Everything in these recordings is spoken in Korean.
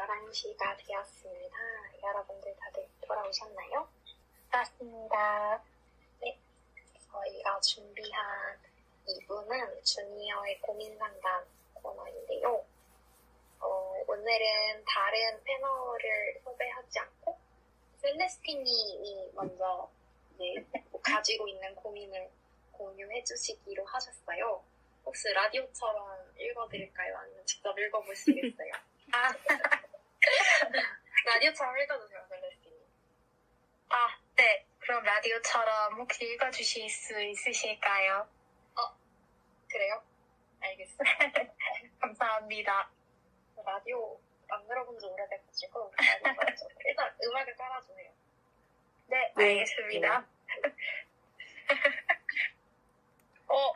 11시가 되었습니다. 여러분들 다들 돌아오셨나요? 맞습니다. 네, 저희가 준비한 2부는 주니어의 고민상담 코너인데요. 오늘은 다른 패널을 섭외하지 않고 셀레스티님이 먼저 이제 가지고 있는 고민을 공유해 주시기로 하셨어요. 혹시 라디오처럼 읽어드릴까요? 아니면 직접 읽어보시겠어요? 라디오처럼 읽어주세요, 셀레스티님. 네. 그럼 라디오처럼 혹시 읽어주실 수 있으실까요? 그래요? 알겠습니다. 감사합니다. 라디오 안 들어본 지 오래돼가지고 일단 음악을 깔아주세요. 네, 알겠습니다.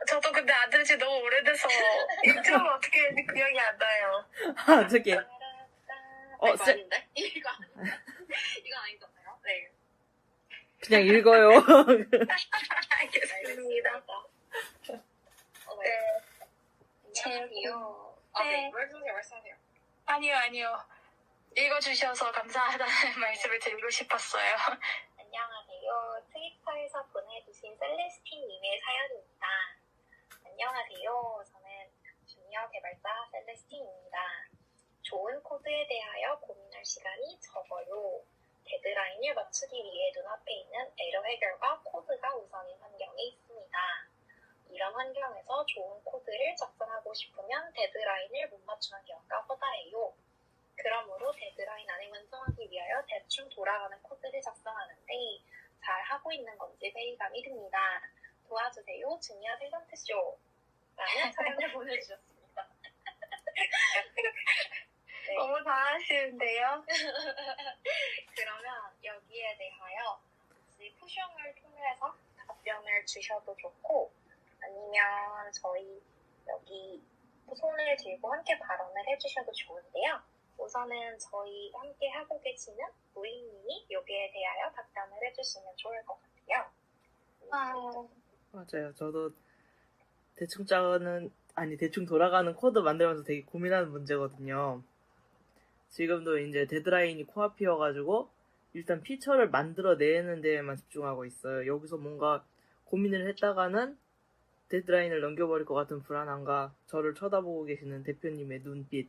저도 근데 안 들은 지 너무 오래돼서 인트로가 어떻게 했는지 기억이 안 나요. 저기. 이거 아닌데? 이거 아니잖아요? 네. 그냥 읽어요. 알겠습니다. 네. 안녕하세요. 네. 말씀하세요. 아니요. 읽어주셔서 감사하다는 말씀을 드리고 싶었어요. 안녕하세요. 트위터에서 보내주신 셀레스틴님의 사연입니다. 안녕하세요. 저는 주니어 개발자 셀레스틴입니다. 좋은 코드에 대하여 고민할 시간이 적어요. 데드라인을 맞추기 위해 눈앞에 있는 에러 해결과 코드가 우선인 환경에 있습니다. 이런 환경에서 좋은 코드를 작성하고 싶으면 데드라인을 못 맞추는 경우가 허다해요. 그러므로 데드라인 안에 완성하기 위하여 대충 돌아가는 코드를 작성하는데 잘 하고 있는 건지 회의감이 듭니다. 도와주세요. 주니어 탤런트쇼 라는 사연을 보내주셨습니다. 네. 너무 잘하시는데요? 그러면 여기에 대하여 혹시 푸숑을 통해서 답변을 주셔도 좋고 아니면 저희 여기 손을 들고 함께 발언을 해주셔도 좋은데요. 우선은 저희 함께 하고 계시는 무익님이 여기에 대하여 답변을 해주시면 좋을 것 같아요. 맞아요. 저도 대충 돌아가는 코드 만들면서 되게 고민하는 문제거든요. 지금도 이제 데드라인이 코앞이어가지고 일단 피처를 만들어내는 데에만 집중하고 있어요. 여기서 뭔가 고민을 했다가는 데드라인을 넘겨버릴 것 같은 불안함과 저를 쳐다보고 계시는 대표님의 눈빛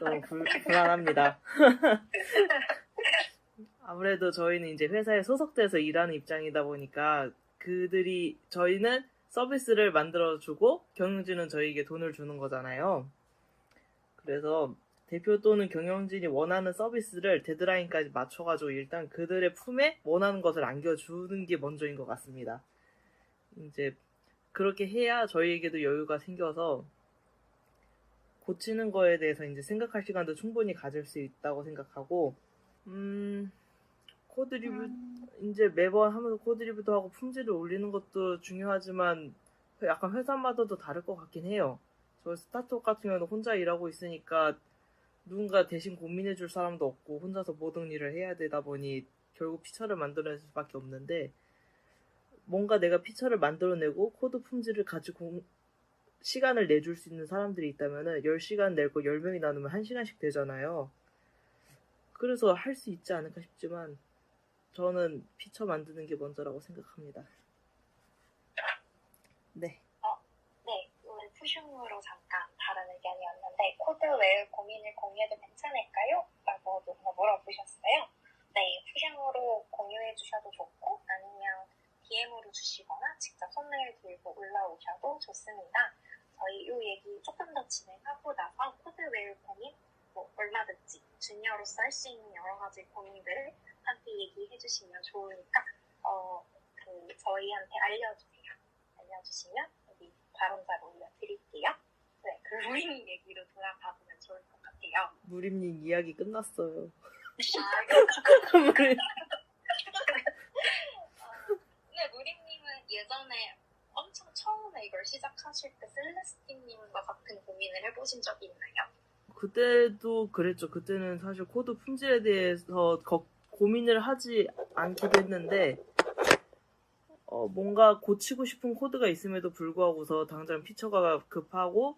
너무 불안합니다. 아무래도 저희는 이제 회사에 소속돼서 일하는 입장이다 보니까 저희는 서비스를 만들어주고 경영진은 저희에게 돈을 주는 거잖아요. 그래서 대표 또는 경영진이 원하는 서비스를 데드라인까지 맞춰가지고 일단 그들의 품에 원하는 것을 안겨주는 게 먼저인 것 같습니다. 이제 그렇게 해야 저희에게도 여유가 생겨서 고치는 거에 대해서 이제 생각할 시간도 충분히 가질 수 있다고 생각하고, 코드 리뷰, 이제 매번 하면서 코드 리뷰도 하고 품질을 올리는 것도 중요하지만 약간 회사마다도 다를 것 같긴 해요. 저 스타트업 같은 경우는 혼자 일하고 있으니까 누군가 대신 고민해줄 사람도 없고 혼자서 모든 일을 해야 되다 보니 결국 피처를 만들어낼 수밖에 없는데 뭔가 내가 피처를 만들어내고 코드 품질을 가지고 시간을 내줄 수 있는 사람들이 있다면은 10시간 낼 거 10명이 나누면 1시간씩 되잖아요. 그래서 할 수 있지 않을까 싶지만 저는 피처 만드는 게 먼저라고 생각합니다. 네. 네, 우리 푸숑으로 잠깐 다른 의견이었는데 코드 외의 고민을 공유해도 괜찮을까요? 라고 누가 물어보셨어요. 네, 푸숑으로 공유해 주셔도 좋고 아니면 DM으로 주시거나 직접 손을 들고 올라오셔도 좋습니다. 저희 이 얘기 조금 더 진행하고 나서 코드 외의 고민 얼마든지 주니어로서 할 수 있는 여러 가지 고민들을 함께 얘기해 주시면 좋으니까 저희한테 알려주시면 여기 발언자로 올려드릴게요. 네, 그 무림 얘기로 돌아가보면 좋을 것 같아요. 무림님 이야기 끝났어요. 근데 무림님은 예전에 엄청 처음에 이걸 시작하실 때 셀레스틴님과 같은 고민을 해보신 적이 있나요? 그때도 그랬죠. 그때는 사실 코드 품질에 대해서 고민을 하지 않기도 했는데 뭔가 고치고 싶은 코드가 있음에도 불구하고서 당장 피처가 급하고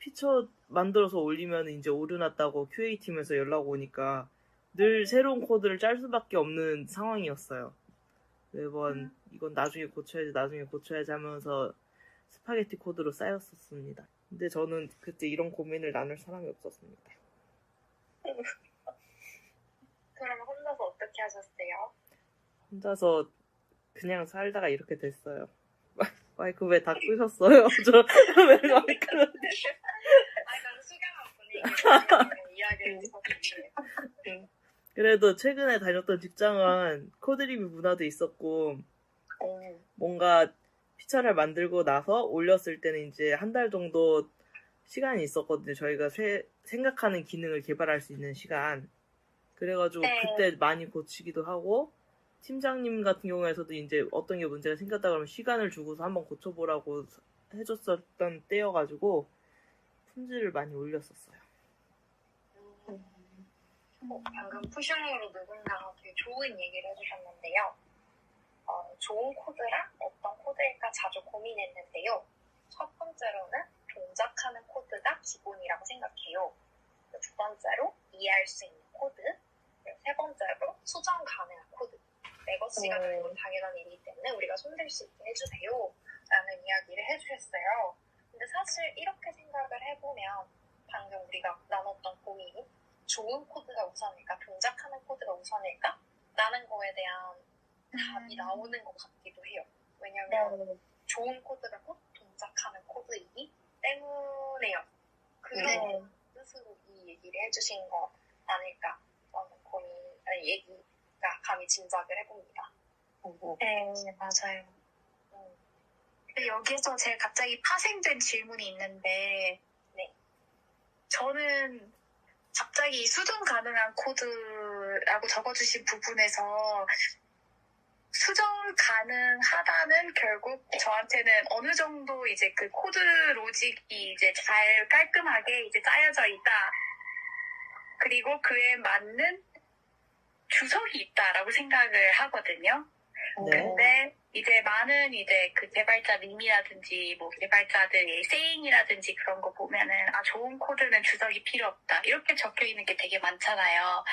피처 만들어서 올리면 이제 오류 났다고 QA팀에서 연락 오니까 늘 새로운 코드를 짤 수밖에 없는 상황이었어요. 매번 이건 나중에 고쳐야지 하면서 스파게티 코드로 쌓였었습니다. 근데 저는 그때 이런 고민을 나눌 사람이 없었습니다. 그러면 혼자서 어떻게 하셨어요? 혼자서 그냥 살다가 이렇게 됐어요. 마이크 왜 다 끄셨어요? 왜 마이크 너무 수경한 분위기로 이야기를 해주셨는데. 그래도 최근에 다녔던 직장은 코드 리뷰 문화도 있었고 뭔가 피처를 만들고 나서 올렸을 때는 이제 한 달 정도 시간이 있었거든요. 저희가 생각하는 기능을 개발할 수 있는 시간. 그래가지고 그때 많이 고치기도 하고 팀장님 같은 경우에서도 이제 어떤 게 문제가 생겼다 그러면 시간을 주고서 한번 고쳐보라고 해줬었던 때여가지고 품질을 많이 올렸었어요. 방금 푸슝으로 누군가가 되게 좋은 얘기를 해주셨는데요. 좋은 코드랑 어떤 코드일까 자주 고민했는데요. 첫 번째로는 동작하는 코드가 기본이라고 생각해요. 두 번째로 이해할 수 있는 코드, 그리고 세 번째로 수정 가능한 코드. 레거시가 되는 당연한 일이기 때문에 우리가 손댈 수 있게 해주세요 라는 이야기를 해주셨어요. 근데 사실 이렇게 생각을 해보면 방금 우리가 나눴던 고민이 좋은 코드가 우선일까, 동작하는 코드가 우선일까? 라는 거에 대한 답이 나오는 것 같기도 해요. 왜냐면 좋은 코드가 꼭 동작하는 코드이기 때문에요. 그런 뜻으로 이 얘기를 해주신 거 아닐까 라는 얘기가 감히 짐작을 해봅니다. 네, 맞아요. 근데 여기서 제가 갑자기 파생된 질문이 있는데, 저는 갑자기 수정 가능한 코드라고 적어주신 부분에서 수정 가능하다는 결국 저한테는 어느 정도 이제 그 코드 로직이 이제 잘 깔끔하게 이제 짜여져 있다. 그리고 그에 맞는 주석이 있다라고 생각을 하거든요. 근데 이제 많은 이제 그 개발자 밈이라든지 뭐 개발자들의 세잉이라든지 그런 거 보면은 좋은 코드는 주석이 필요 없다 이렇게 적혀 있는 게 되게 많잖아요.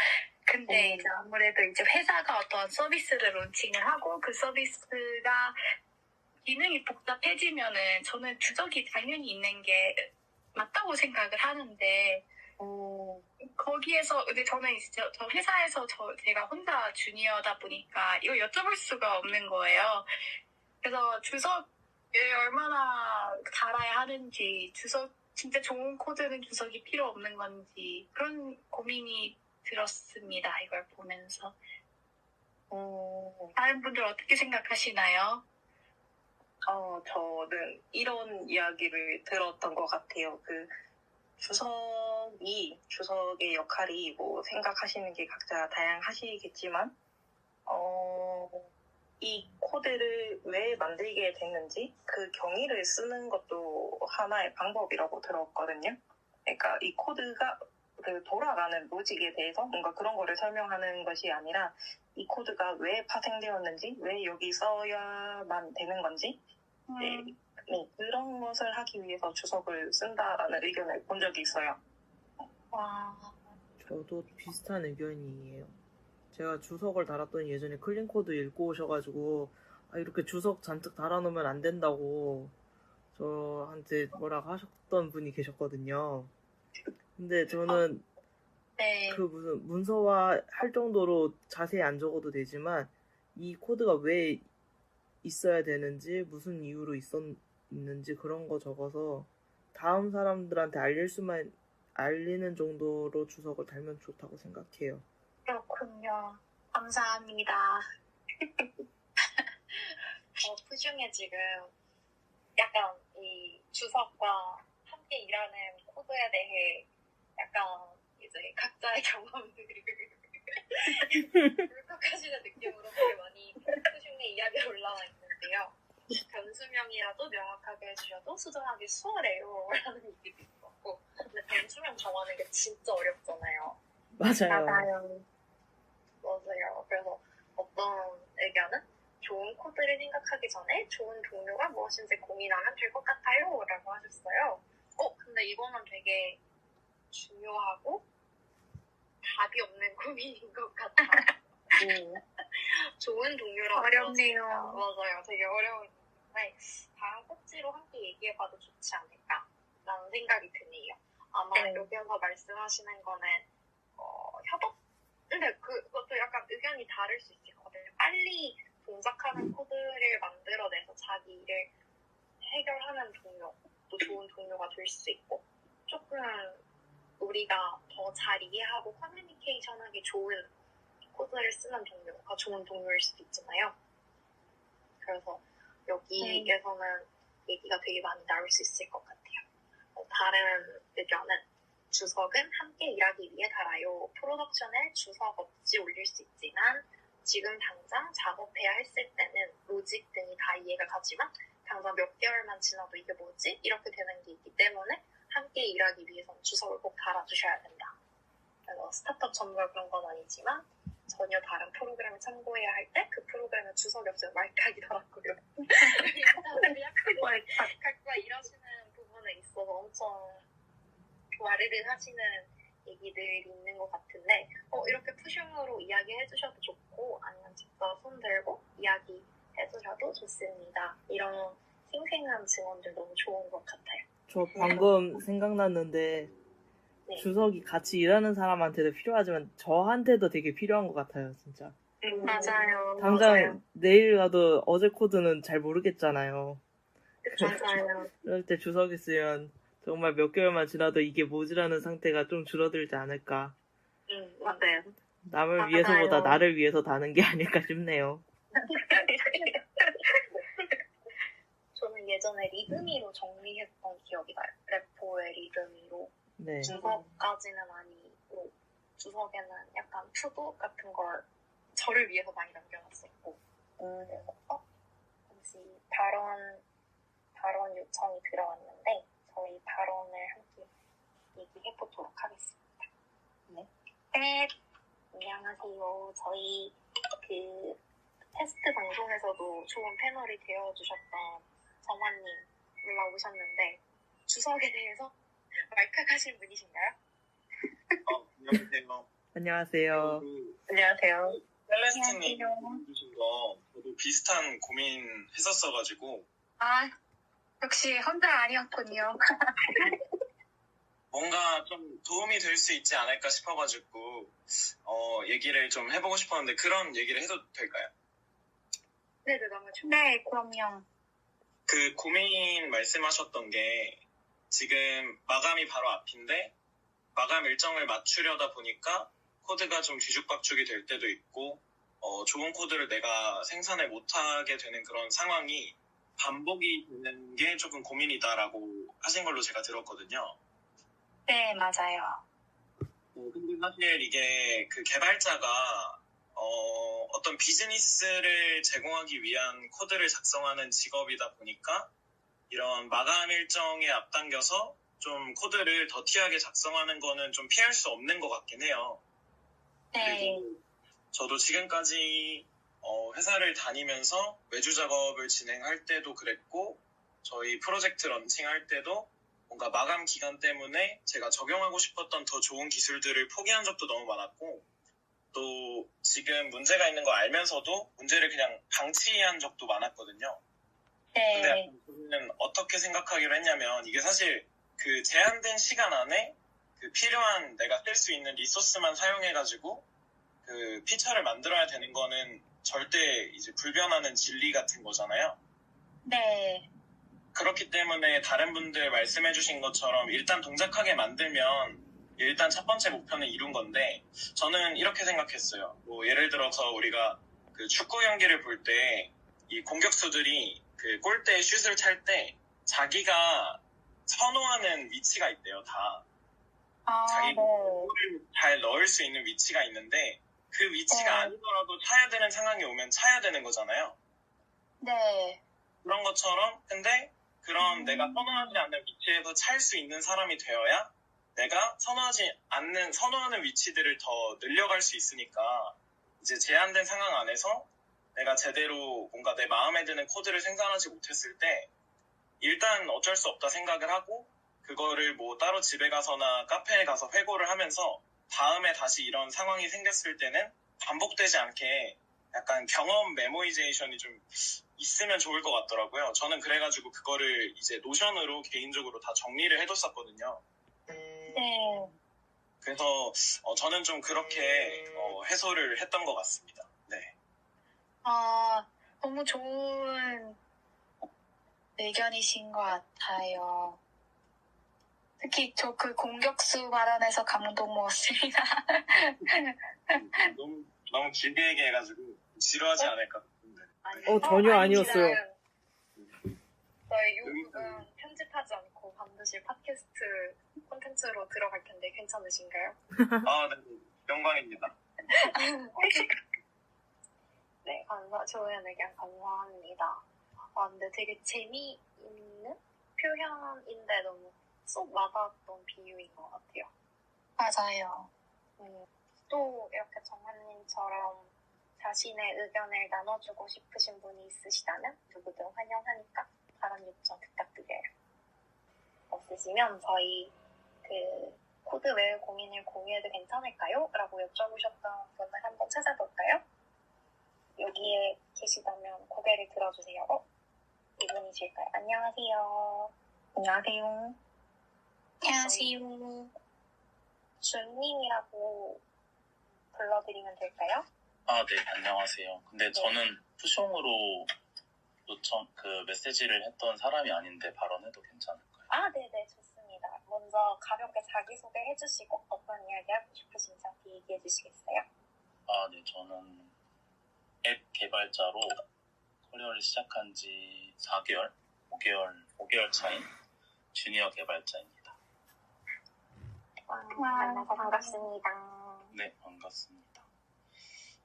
근데 이제 아무래도 이제 회사가 어떤 서비스를 론칭을 하고 그 서비스가 기능이 복잡해지면은 저는 주석이 당연히 있는 게 맞다고 생각을 하는데 거기에서 근데 저는 이제 저 회사에서 제가 혼자 주니어다 보니까 이거 여쭤볼 수가 없는 거예요. 그래서 주석을 얼마나 달아야 하는지, 주석 진짜 좋은 코드는 주석이 필요 없는 건지 그런 고민이 들었습니다. 이걸 보면서. 다른 분들 어떻게 생각하시나요? 저는 이런 이야기를 들었던 것 같아요. 주석의 역할이 뭐 생각하시는 게 각자 다양하시겠지만, 이 코드를 왜 만들게 됐는지 그 경위를 쓰는 것도 하나의 방법이라고 들었거든요. 그러니까 이 코드가 돌아가는 로직에 대해서 뭔가 그런 거를 설명하는 것이 아니라 이 코드가 왜 파생되었는지, 왜 여기 써야만 되는 건지, 그런 것을 하기 위해서 주석을 쓴다라는 의견을 본 적이 있어요. 저도 비슷한 의견이에요. 제가 주석을 달았더니 예전에 클린코드 읽고 오셔가지고 이렇게 주석 잔뜩 달아놓으면 안 된다고 저한테 뭐라고 하셨던 분이 계셨거든요. 근데 저는 그 무슨 문서화 할 정도로 자세히 안 적어도 되지만 이 코드가 왜 있어야 되는지 무슨 이유로 있었는지 그런 거 적어서 다음 사람들한테 알리는 정도로 주석을 달면 좋다고 생각해요. 그렇군요. 감사합니다. 푸슝에 지금 약간 이 주석과 함께 일하는 코드에 대해 약간 이제 각자의 경험들을 울컥하시는 느낌으로 되게 많이 푸슝에 이야기가 올라와 있는데요. 변수명이라도 명확하게 해주셔도 수정하기 수월해요 라는 얘기도 있었고, 근데 변수명 정하는 게 진짜 어렵잖아요. 맞아요. 그래서 어떤 의견은 좋은 코드를 생각하기 전에 좋은 동료가 무엇인지 고민하면 될 것 같아요 라고 하셨어요. 근데 이거는 되게 중요하고 답이 없는 고민인 것 같아요. 좋은 동료라고 어렵네요. 맞아요. 되게 어려운데 다음 꼭지로 함께 얘기해봐도 좋지 않을까라는 생각이 드네요. 아마 네. 여기서 말씀하시는 거는 협업? 근데 그것도 약간 의견이 다를 수 있을 것 같아요. 빨리 동작하는 코드를 만들어내서 자기 일을 해결하는 동료도 좋은 동료가 될 수 있고 조금 우리가 더 잘 이해하고 커뮤니케이션하기 좋은 코드를 쓰는 동료가 좋은 동료일 수도 있잖아요. 그래서 여기에서는 얘기가 되게 많이 나올 수 있을 것 같아요. 다른 의견은 주석은 함께 일하기 위해 달아요. 프로덕션에 주석 없이 올릴 수 있지만 지금 당장 작업해야 했을 때는 로직 등이 다 이해가 가지만 당장 몇 개월만 지나도 이게 뭐지? 이렇게 되는 게 있기 때문에 함께 일하기 위해서는 주석을 꼭 달아주셔야 된다. 그래서 스타트업 전부가 그런 건 아니지만 전혀 다른 프로그램을 참고해야 할 때 그 프로그램에 주석이 없으면 말깍이더라고요. 각자 일하시는 부분에 있어서 엄청 와르르 하시는 얘기들이 있는 것 같은데 이렇게 푸싱으로 이야기해 주셔도 좋고 아니면 직접 손 들고 이야기해 주셔도 좋습니다. 이런 생생한 증언들 너무 좋은 것 같아요. 저 방금 생각났는데 네. 주석이 같이 일하는 사람한테도 필요하지만 저한테도 되게 필요한 것 같아요, 진짜. 맞아요. 당장 맞아요. 내일 가도 어제 코드는 잘 모르겠잖아요. 맞아요. 그럴 때 주석 있으면 정말 몇 개월만 지나도 이게 뭐지라는 상태가 좀 줄어들지 않을까. 맞아요. 남을 맞아요. 위해서보다 나를 위해서 다는 게 아닐까 싶네요. 저는 예전에 리드미로 정리했던 기억이 나요. 레포의 리드미로. 네. 주석까지는 아니고 주석에는 약간 투도 같은 걸 저를 위해서 많이 남겨놨었고 그래서 혹시 발언 요청이 들어왔는데 저희 발언을 함께 얘기해보도록 하겠습니다. 네. 안녕하세요. 저희 그 테스트 방송에서도 좋은 패널이 되어주셨던 정환님 올라오셨는데 주석에 대해서 말칵하신 분이신가요? 안녕하세요. 안녕하세요. 안녕하세요. 셀레스틴이 해주신 거 저도 비슷한 고민 했었어가지고 역시 혼자 아니었군요. 뭔가 좀 도움이 될 수 있지 않을까 싶어가지고 얘기를 좀 해보고 싶었는데 그런 얘기를 해도 될까요? 네, 너무 좋아요. 네, 그럼요. 그 고민 말씀하셨던 게 지금 마감이 바로 앞인데 마감 일정을 맞추려다 보니까 코드가 좀 뒤죽박죽이 될 때도 있고 좋은 코드를 내가 생산을 못하게 되는 그런 상황이 반복이 되는 게 조금 고민이다라고 하신 걸로 제가 들었거든요. 네, 맞아요. 근데 사실 이게 그 개발자가 어떤 비즈니스를 제공하기 위한 코드를 작성하는 직업이다 보니까 이런 마감 일정에 앞당겨서 좀 코드를 더티하게 작성하는 거는 좀 피할 수 없는 것 같긴 해요. 네. 그리고 저도 지금까지 회사를 다니면서 외주 작업을 진행할 때도 그랬고 저희 프로젝트 런칭할 때도 뭔가 마감 기간 때문에 제가 적용하고 싶었던 더 좋은 기술들을 포기한 적도 너무 많았고 또 지금 문제가 있는 거 알면서도 문제를 그냥 방치한 적도 많았거든요. 근데 네. 저는 어떻게 생각하기로 했냐면 이게 사실 그 제한된 시간 안에 그 필요한 내가 쓸 수 있는 리소스만 사용해가지고 그 피처를 만들어야 되는 거는 절대 이제 불변하는 진리 같은 거잖아요. 네. 그렇기 때문에 다른 분들 말씀해주신 것처럼 일단 동작하게 만들면 일단 첫 번째 목표는 이룬 건데 저는 이렇게 생각했어요. 뭐 예를 들어서 우리가 그 축구 경기를 볼 때 이 공격수들이 그 골대에 슛을 찰 때 자기가 선호하는 위치가 있대요, 다. 자기가 골을 잘 넣을 수 있는 위치가 있는데 그 위치가 아니더라도 차야 되는 상황이 오면 차야 되는 거잖아요. 네. 그런 것처럼 근데 그런 내가 선호하지 않는 위치에서 찰 수 있는 사람이 되어야 내가 선호하는 위치들을 더 늘려갈 수 있으니까 이제 제한된 상황 안에서 내가 제대로 뭔가 내 마음에 드는 코드를 생산하지 못했을 때 일단 어쩔 수 없다 생각을 하고 그거를 뭐 따로 집에 가서나 카페에 가서 회고를 하면서 다음에 다시 이런 상황이 생겼을 때는 반복되지 않게 약간 경험 메모이제이션이 좀 있으면 좋을 것 같더라고요. 저는 그래가지고 그거를 이제 노션으로 개인적으로 다 정리를 해뒀었거든요. 네. 그래서 저는 좀 그렇게 해소를 했던 것 같습니다. 네. 너무 좋은 의견이신 것 같아요. 특히 저 그 공격수 발언에서 감동 먹었습니다. 너무 길게 얘기해가지고 지루하지 않을까. 전혀 아니었어요. 저희 이 부분 편집하지 않고 반드시 팟캐스트 콘텐츠로 들어갈 텐데 괜찮으신가요? 네. 영광입니다. 네, 좋은 의견 감사합니다. 근데 되게 재미있는 표현인데 너무 쏙 와닿았던 비유인 것 같아요. 맞아요. 또 이렇게 정한님처럼 자신의 의견을 나눠주고 싶으신 분이 있으시다면 누구든 환영하니까 발언 요청 부탁드려요. 없으시면 저희 그 코드 외의 고민을 공유해도 괜찮을까요? 라고 여쭤보셨던 분을 한번 찾아볼까요? 여기에 계시다면 고개를 들어주세요. 이분이실까요? 안녕하세요. 안녕하세요. 안녕하세요. 준님이라고 불러드리면 될까요? 네, 안녕하세요. 근데 저는 푸숑으로 메시지를 했던 사람이 아닌데 발언해도 괜찮을까요? 네네, 좋습니다. 먼저 가볍게 자기소개 해주시고 어떤 이야기 하고 싶으신지 얘기해 주시겠어요? 네, 저는 앱 개발자로 커리어를 시작한 지 4개월, 5개월 차인 주니어 개발자입니다. 만나서 반갑습니다. 네, 반갑습니다.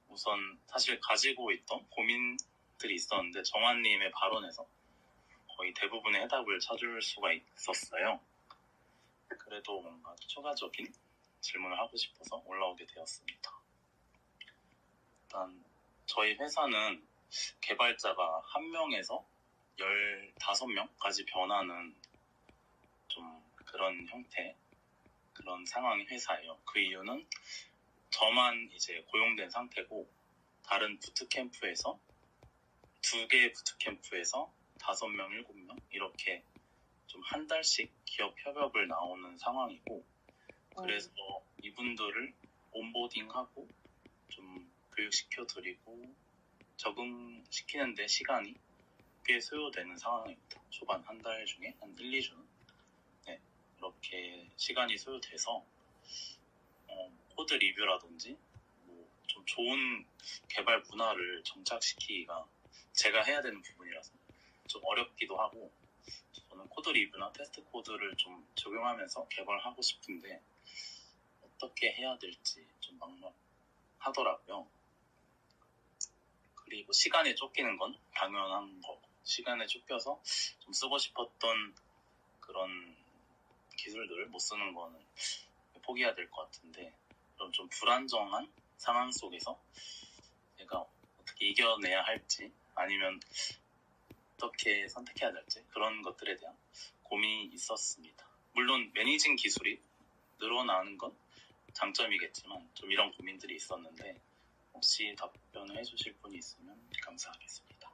우선 사실 가지고 있던 고민들이 있었는데 정환님의 발언에서 거의 대부분의 해답을 찾을 수가 있었어요. 그래도 뭔가 추가적인 질문을 하고 싶어서 올라오게 되었습니다. 일단 저희 회사는 개발자가 1명에서 15명까지 변하는 좀 그런 형태, 그런 상황의 회사예요. 그 이유는 저만 이제 고용된 상태고 다른 부트캠프에서 2개의 부트캠프에서 5명, 7명 이렇게 좀 한 달씩 기업 협업을 나오는 상황이고 그래서 이분들을 온보딩하고 좀 교육시켜드리고 적응시키는데 시간이 꽤 소요되는 상황입니다. 초반 한 달 중에 한 1, 2주는 이렇게 시간이 소요돼서 코드 리뷰라든지 뭐 좀 좋은 개발 문화를 정착시키기가 제가 해야 되는 부분이라서 좀 어렵기도 하고 저는 코드 리뷰나 테스트 코드를 좀 적용하면서 개발하고 싶은데 어떻게 해야 될지 좀 막막하더라고요. 그리고 시간에 쫓기는 건 당연한 거고 시간에 쫓겨서 좀 쓰고 싶었던 그런 기술들을 못 쓰는 거는 포기해야 될 것 같은데 그럼 좀 불안정한 상황 속에서 제가 어떻게 이겨내야 할지 아니면 어떻게 선택해야 될지 그런 것들에 대한 고민이 있었습니다. 물론 매니징 기술이 늘어나는 건 장점이겠지만 좀 이런 고민들이 있었는데 혹시 답변을 해주실 분이 있으면 감사하겠습니다.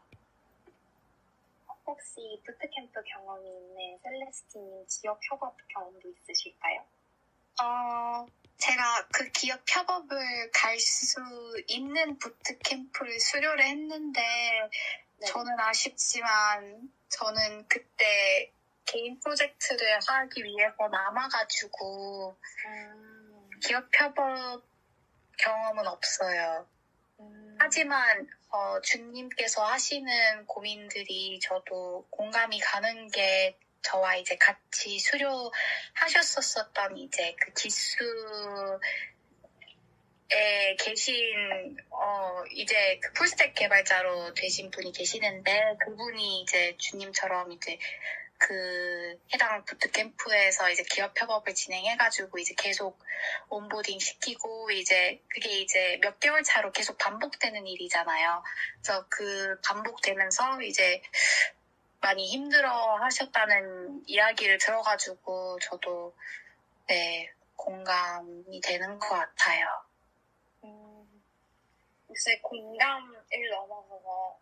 혹시 부트캠프 경험이 있는 셀레스티님 기업 협업 경험도 있으실까요? 제가 그 기업 협업을 갈 수 있는 부트캠프를 수료를 했는데 저는 아쉽지만 저는 그때 개인 프로젝트를 하기 위해서 남아가지고 기업 협업 경험은 없어요. 하지만 준님께서 하시는 고민들이 저도 공감이 가는 게 저와 이제 같이 수료하셨었던 이제 그 기수에 계신 이제 그 풀스택 개발자로 되신 분이 계시는데 그분이 이제 준님처럼 이제 그 해당 부트캠프에서 이제 기업 협업을 진행해가지고 이제 계속 온보딩 시키고 이제 그게 이제 몇 개월 차로 계속 반복되는 일이잖아요. 그래서 그 반복되면서 이제 많이 힘들어 하셨다는 이야기를 들어가지고 저도 네, 공감이 되는 것 같아요. 혹시 공감을 넘어서서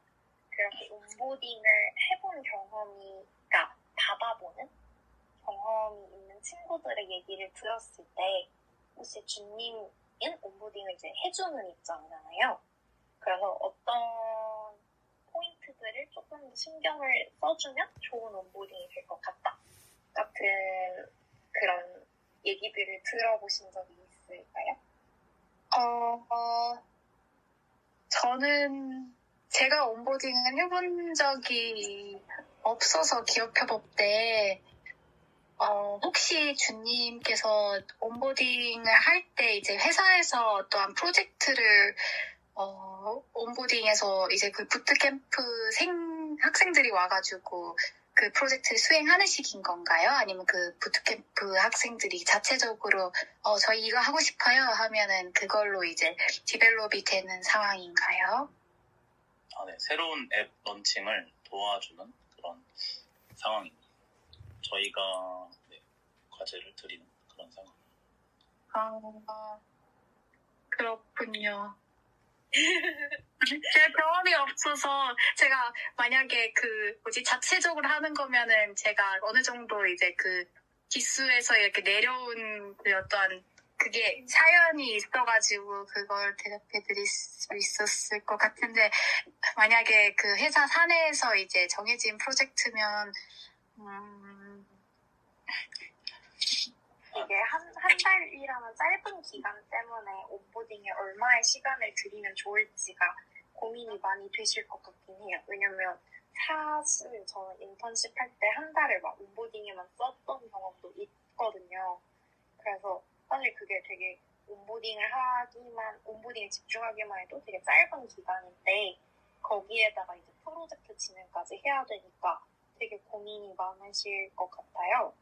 그렇게 온보딩을 해본 경험이, 그러니까 받아보는 경험이 있는 친구들의 얘기를 들었을 때 혹시 준님은 온보딩을 이제 해주는 입장이잖아요. 그래서 어떤 포인트들을 조금 더 신경을 써주면 좋은 온보딩이 될 것 같다 같은 그런 얘기들을 들어보신 적이 있을까요? 저는 제가 온보딩을 해본 적이 없어서 기업협업 때 혹시 준님께서 온보딩을 할 때 이제 회사에서 어떠한 프로젝트를 온보딩에서 이제 그 부트캠프 학생들이 와가지고 그 프로젝트를 수행하는 식인 건가요? 아니면 그 부트캠프 학생들이 자체적으로 저희 이거 하고 싶어요 하면은 그걸로 이제 디벨롭이 되는 상황인가요? 네, 새로운 앱 런칭을 도와주는 그런 상황입니다. 저희가 네, 과제를 드리는 그런 상황. 그렇군요. 제가 경험이 없어서 제가 만약에 자체적으로 하는 거면은 제가 어느 정도 이제 그 기수에서 이렇게 내려온 그 어떤 그게 사연이 있어가지고 그걸 대답해 드릴 수 있었을 것 같은데 만약에 그 회사 사내에서 이제 정해진 프로젝트면 이게 한 달이라는 짧은 기간 때문에 온보딩에 얼마의 시간을 들이면 좋을지가 고민이 많이 되실 것 같긴 해요. 왜냐면 사실 저는 인턴십 할 때 한 달을 막 온보딩에만 썼던 경험도 있거든요. 그래서 사실 그게 되게 온보딩에 집중하기만 해도 되게 짧은 기간인데 거기에다가 이제 프로젝트 진행까지 해야 되니까 되게 고민이 많으실 것 같아요.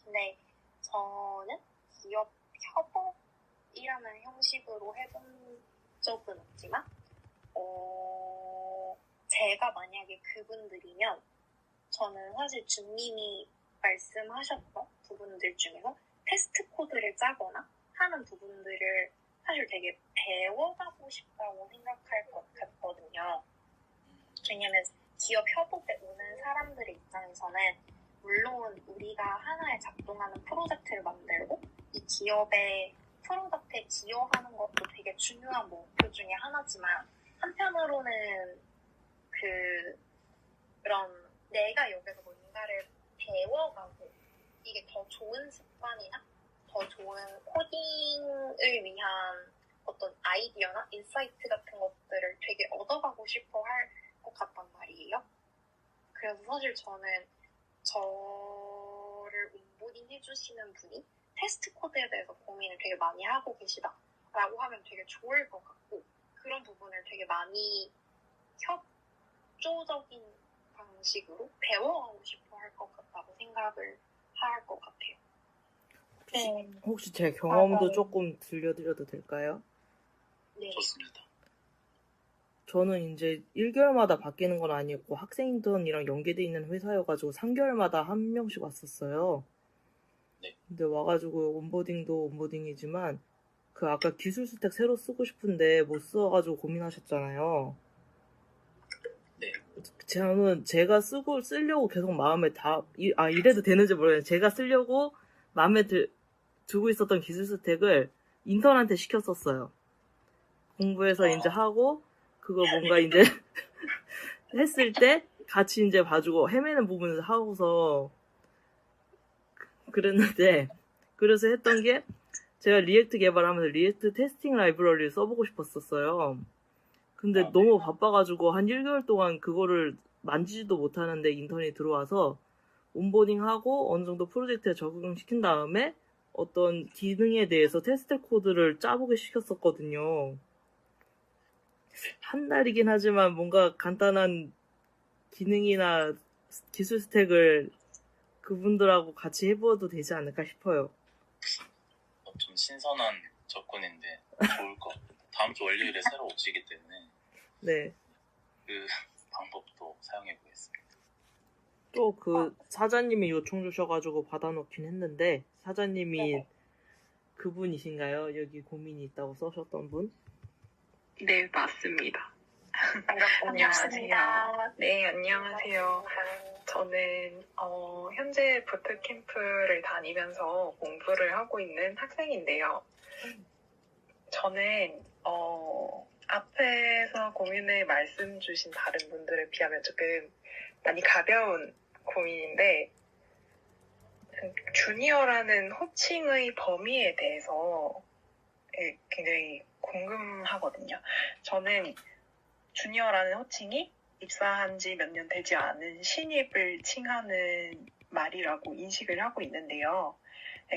근데 저는 기업 협업이라는 형식으로 해본 적은 없지만 제가 만약에 그분들이면 저는 사실 준님이 말씀하셨던 부분들 중에서 테스트 코드를 짜거나 하는 부분들을 사실 되게 배워가고 싶다고 생각할 것 같거든요. 왜냐면 기업 협업에 오는 사람들의 입장에서는 물론 우리가 하나의 작동하는 프로젝트를 만들고 이 기업의 프로덕트에 기여하는 것도 되게 중요한 목표 중에 하나지만 한편으로는 그런 내가 여기서 뭔가를 배워가고 이게 더 좋은 습관이나 더 좋은 코딩을 위한 어떤 아이디어나 인사이트 같은 것들을 되게 얻어가고 싶어 할 것 같단 말이에요. 그래서 사실 저는 저를 온보딩 해주시는 분이 테스트 코드에 대해서 고민을 되게 많이 하고 계시다라고 하면 되게 좋을 것 같고 그런 부분을 되게 많이 협조적인 방식으로 배워가고 싶어 할 것 같다고 생각을 할 것 같아요. 혹시 제 경험도 조금 들려드려도 될까요? 네. 좋습니다. 저는 이제 1개월마다 바뀌는 건 아니었고 학생 인턴이랑 연계돼 있는 회사여가지고 3개월마다 한 명씩 왔었어요. 네. 근데 와가지고 온보딩도 온보딩이지만 그 아까 기술 스택 새로 쓰고 싶은데 못 써가지고 고민하셨잖아요. 네. 저는 제가 쓰려고 계속 마음에 이래도 되는지 모르겠는데 제가 쓰려고 마음에 두고 있었던 기술 스택을 인턴한테 시켰었어요. 공부해서 이제 하고 그거 뭔가 이제 했을 때 같이 이제 봐주고 헤매는 부분에서 하고서 그랬는데 그래서 했던 게 제가 리액트 개발하면서 리액트 테스팅 라이브러리를 써보고 싶었었어요. 근데 너무 바빠가지고 한 1개월 동안 그거를 만지지도 못하는데 인턴이 들어와서 온보딩하고 어느 정도 프로젝트에 적응시킨 다음에 어떤 기능에 대해서 테스트 코드를 짜보게 시켰었거든요. 한 달이긴 하지만 뭔가 간단한 기능이나 기술 스택을 그분들하고 같이 해보아도 되지 않을까 싶어요. 좀 신선한 접근인데 좋을 것 같아요. 다음 주 월요일에 새로 오시기 때문에 네. 그 방법도 사용해 보겠습니다. 또 그 사장님이 요청 주셔가지고 받아놓긴 했는데 사장님이 그분이신가요? 여기 고민이 있다고 써셨던 분? 네, 맞습니다. 안녕하세요. 네, 안녕하세요. 저는 현재 부트캠프를 다니면서 공부를 하고 있는 학생인데요. 저는 앞에서 고민을 말씀 주신 다른 분들에 비하면 조금 많이 가벼운 고민인데 주니어라는 호칭의 범위에 대해서 굉장히 궁금하거든요. 저는 주니어라는 호칭이 입사한 지 몇 년 되지 않은 신입을 칭하는 말이라고 인식을 하고 있는데요.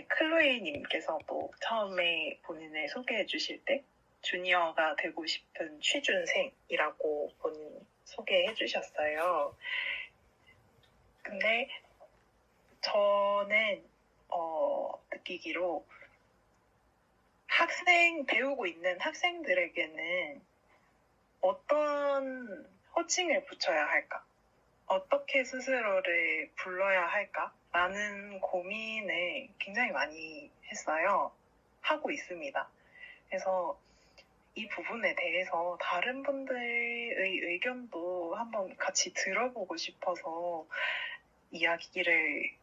클로이님께서도 처음에 본인을 소개해 주실 때 주니어가 되고 싶은 취준생이라고 본인 소개해 주셨어요. 근데 저는 느끼기로 배우고 있는 학생들에게는 어떤 호칭을 붙여야 할까? 어떻게 스스로를 불러야 할까? 라는 고민을 굉장히 많이 했어요. 하고 있습니다. 그래서 이 부분에 대해서 다른 분들의 의견도 한번 같이 들어보고 싶어서 이야기를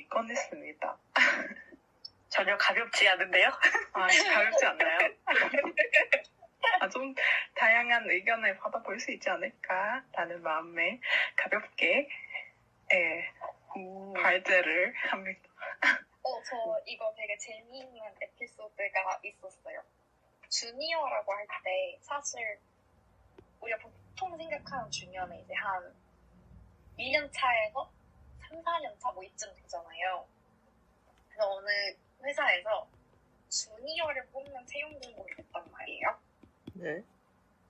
꺼냈습니다. 전혀 가볍지 않은데요? 가볍지 않나요? 좀 다양한 의견을 받아볼 수 있지 않을까라는 마음에 가볍게 발제를 합니다. 저 이거 되게 재미있는 에피소드가 있었어요. 주니어라고 할 때 사실 우리가 보통 생각하는 주니어는 이제 한 1년 차에서 3, 4년 차 뭐 이쯤 되잖아요. 그래서 어느 회사에서 주니어를 뽑는 채용 공고를 냈단 말이에요. 네.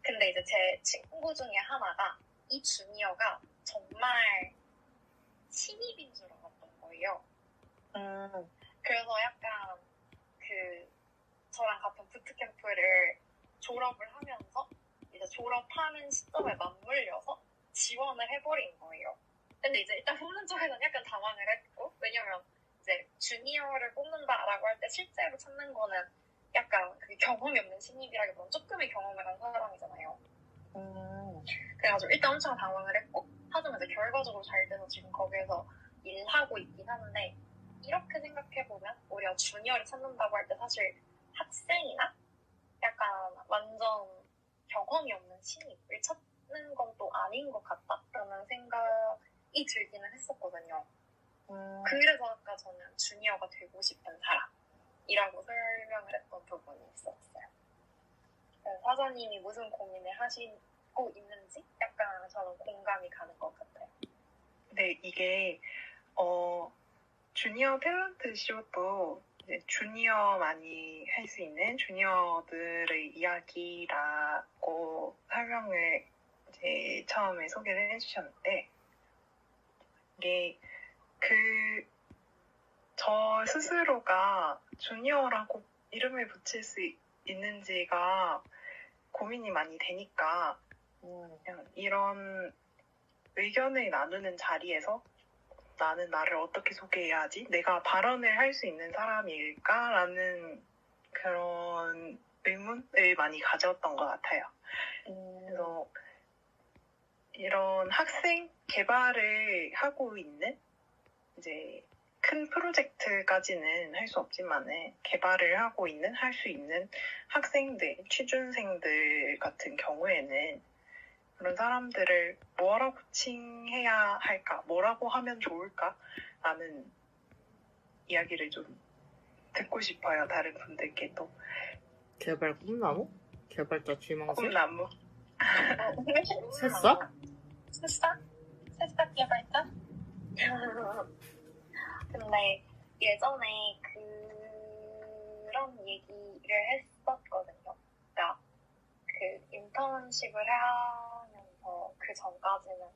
근데 이제 제 친구 중에 하나가 이 주니어가 정말 신입인 줄 알았던 거예요. 그래서 약간 저랑 같은 부트캠프를 졸업을 하면서 이제 졸업하는 시점에 맞물려서 지원을 해버린 거예요. 근데 이제 일단 뽑는 쪽에서는 약간 당황을 했고, 왜냐면 이제 주니어를 뽑는다라고 할 때 실제로 찾는 거는 약간 그 경험이 없는 신입이라기보다는 조금의 경험을 한 사람이잖아요. 그래가지고 일단 엄청 당황을 했고, 하지만 이제 결과적으로 잘 돼서 지금 거기에서 일하고 있긴 한데, 이렇게 생각해보면 우리가 주니어를 찾는다고 할 때 사실 학생이나 약간 완전 경험이 없는 신입을 찾는 건 또 아닌 것 같다라는 생각이 들기는 했었거든요. 그래서 아까 저는 주니어가 되고 싶은 사람이라고 설명을 했던 부분이 있었어요. 사장님이 무슨 고민을 하시고 있는지 약간 저는 공감이 가는 것 같아요. 네, 이게 주니어 탤런트 쇼도 이제 주니어만이 할 수 있는 주니어들의 이야기라고 설명을 이제 처음에 소개를 해주셨는데, 이게 저 스스로가 주니어라고 이름을 붙일 수 있는지가 고민이 많이 되니까 그냥 이런 의견을 나누는 자리에서 나는 나를 어떻게 소개해야 하지? 내가 발언을 할 수 있는 사람일까? 라는 그런 의문을 많이 가졌던 것 같아요. 그래서 이런 학생 개발을 하고 있는 이제 큰 프로젝트까지는 할 수 없지만은 개발을 하고 있는, 할 수 있는 학생들, 취준생들 같은 경우에는 그런 사람들을 뭐라고 칭해야 할까? 뭐라고 하면 좋을까? 라는 이야기를 좀 듣고 싶어요. 다른 분들께도. 개발 꿈나무? 개발자 지망생? 꿈나무. 새싹? 새싹 개발자? 근데 예전에 그런 얘기를 했었거든요. 그러니까 인턴십을 하면서 그 전까지는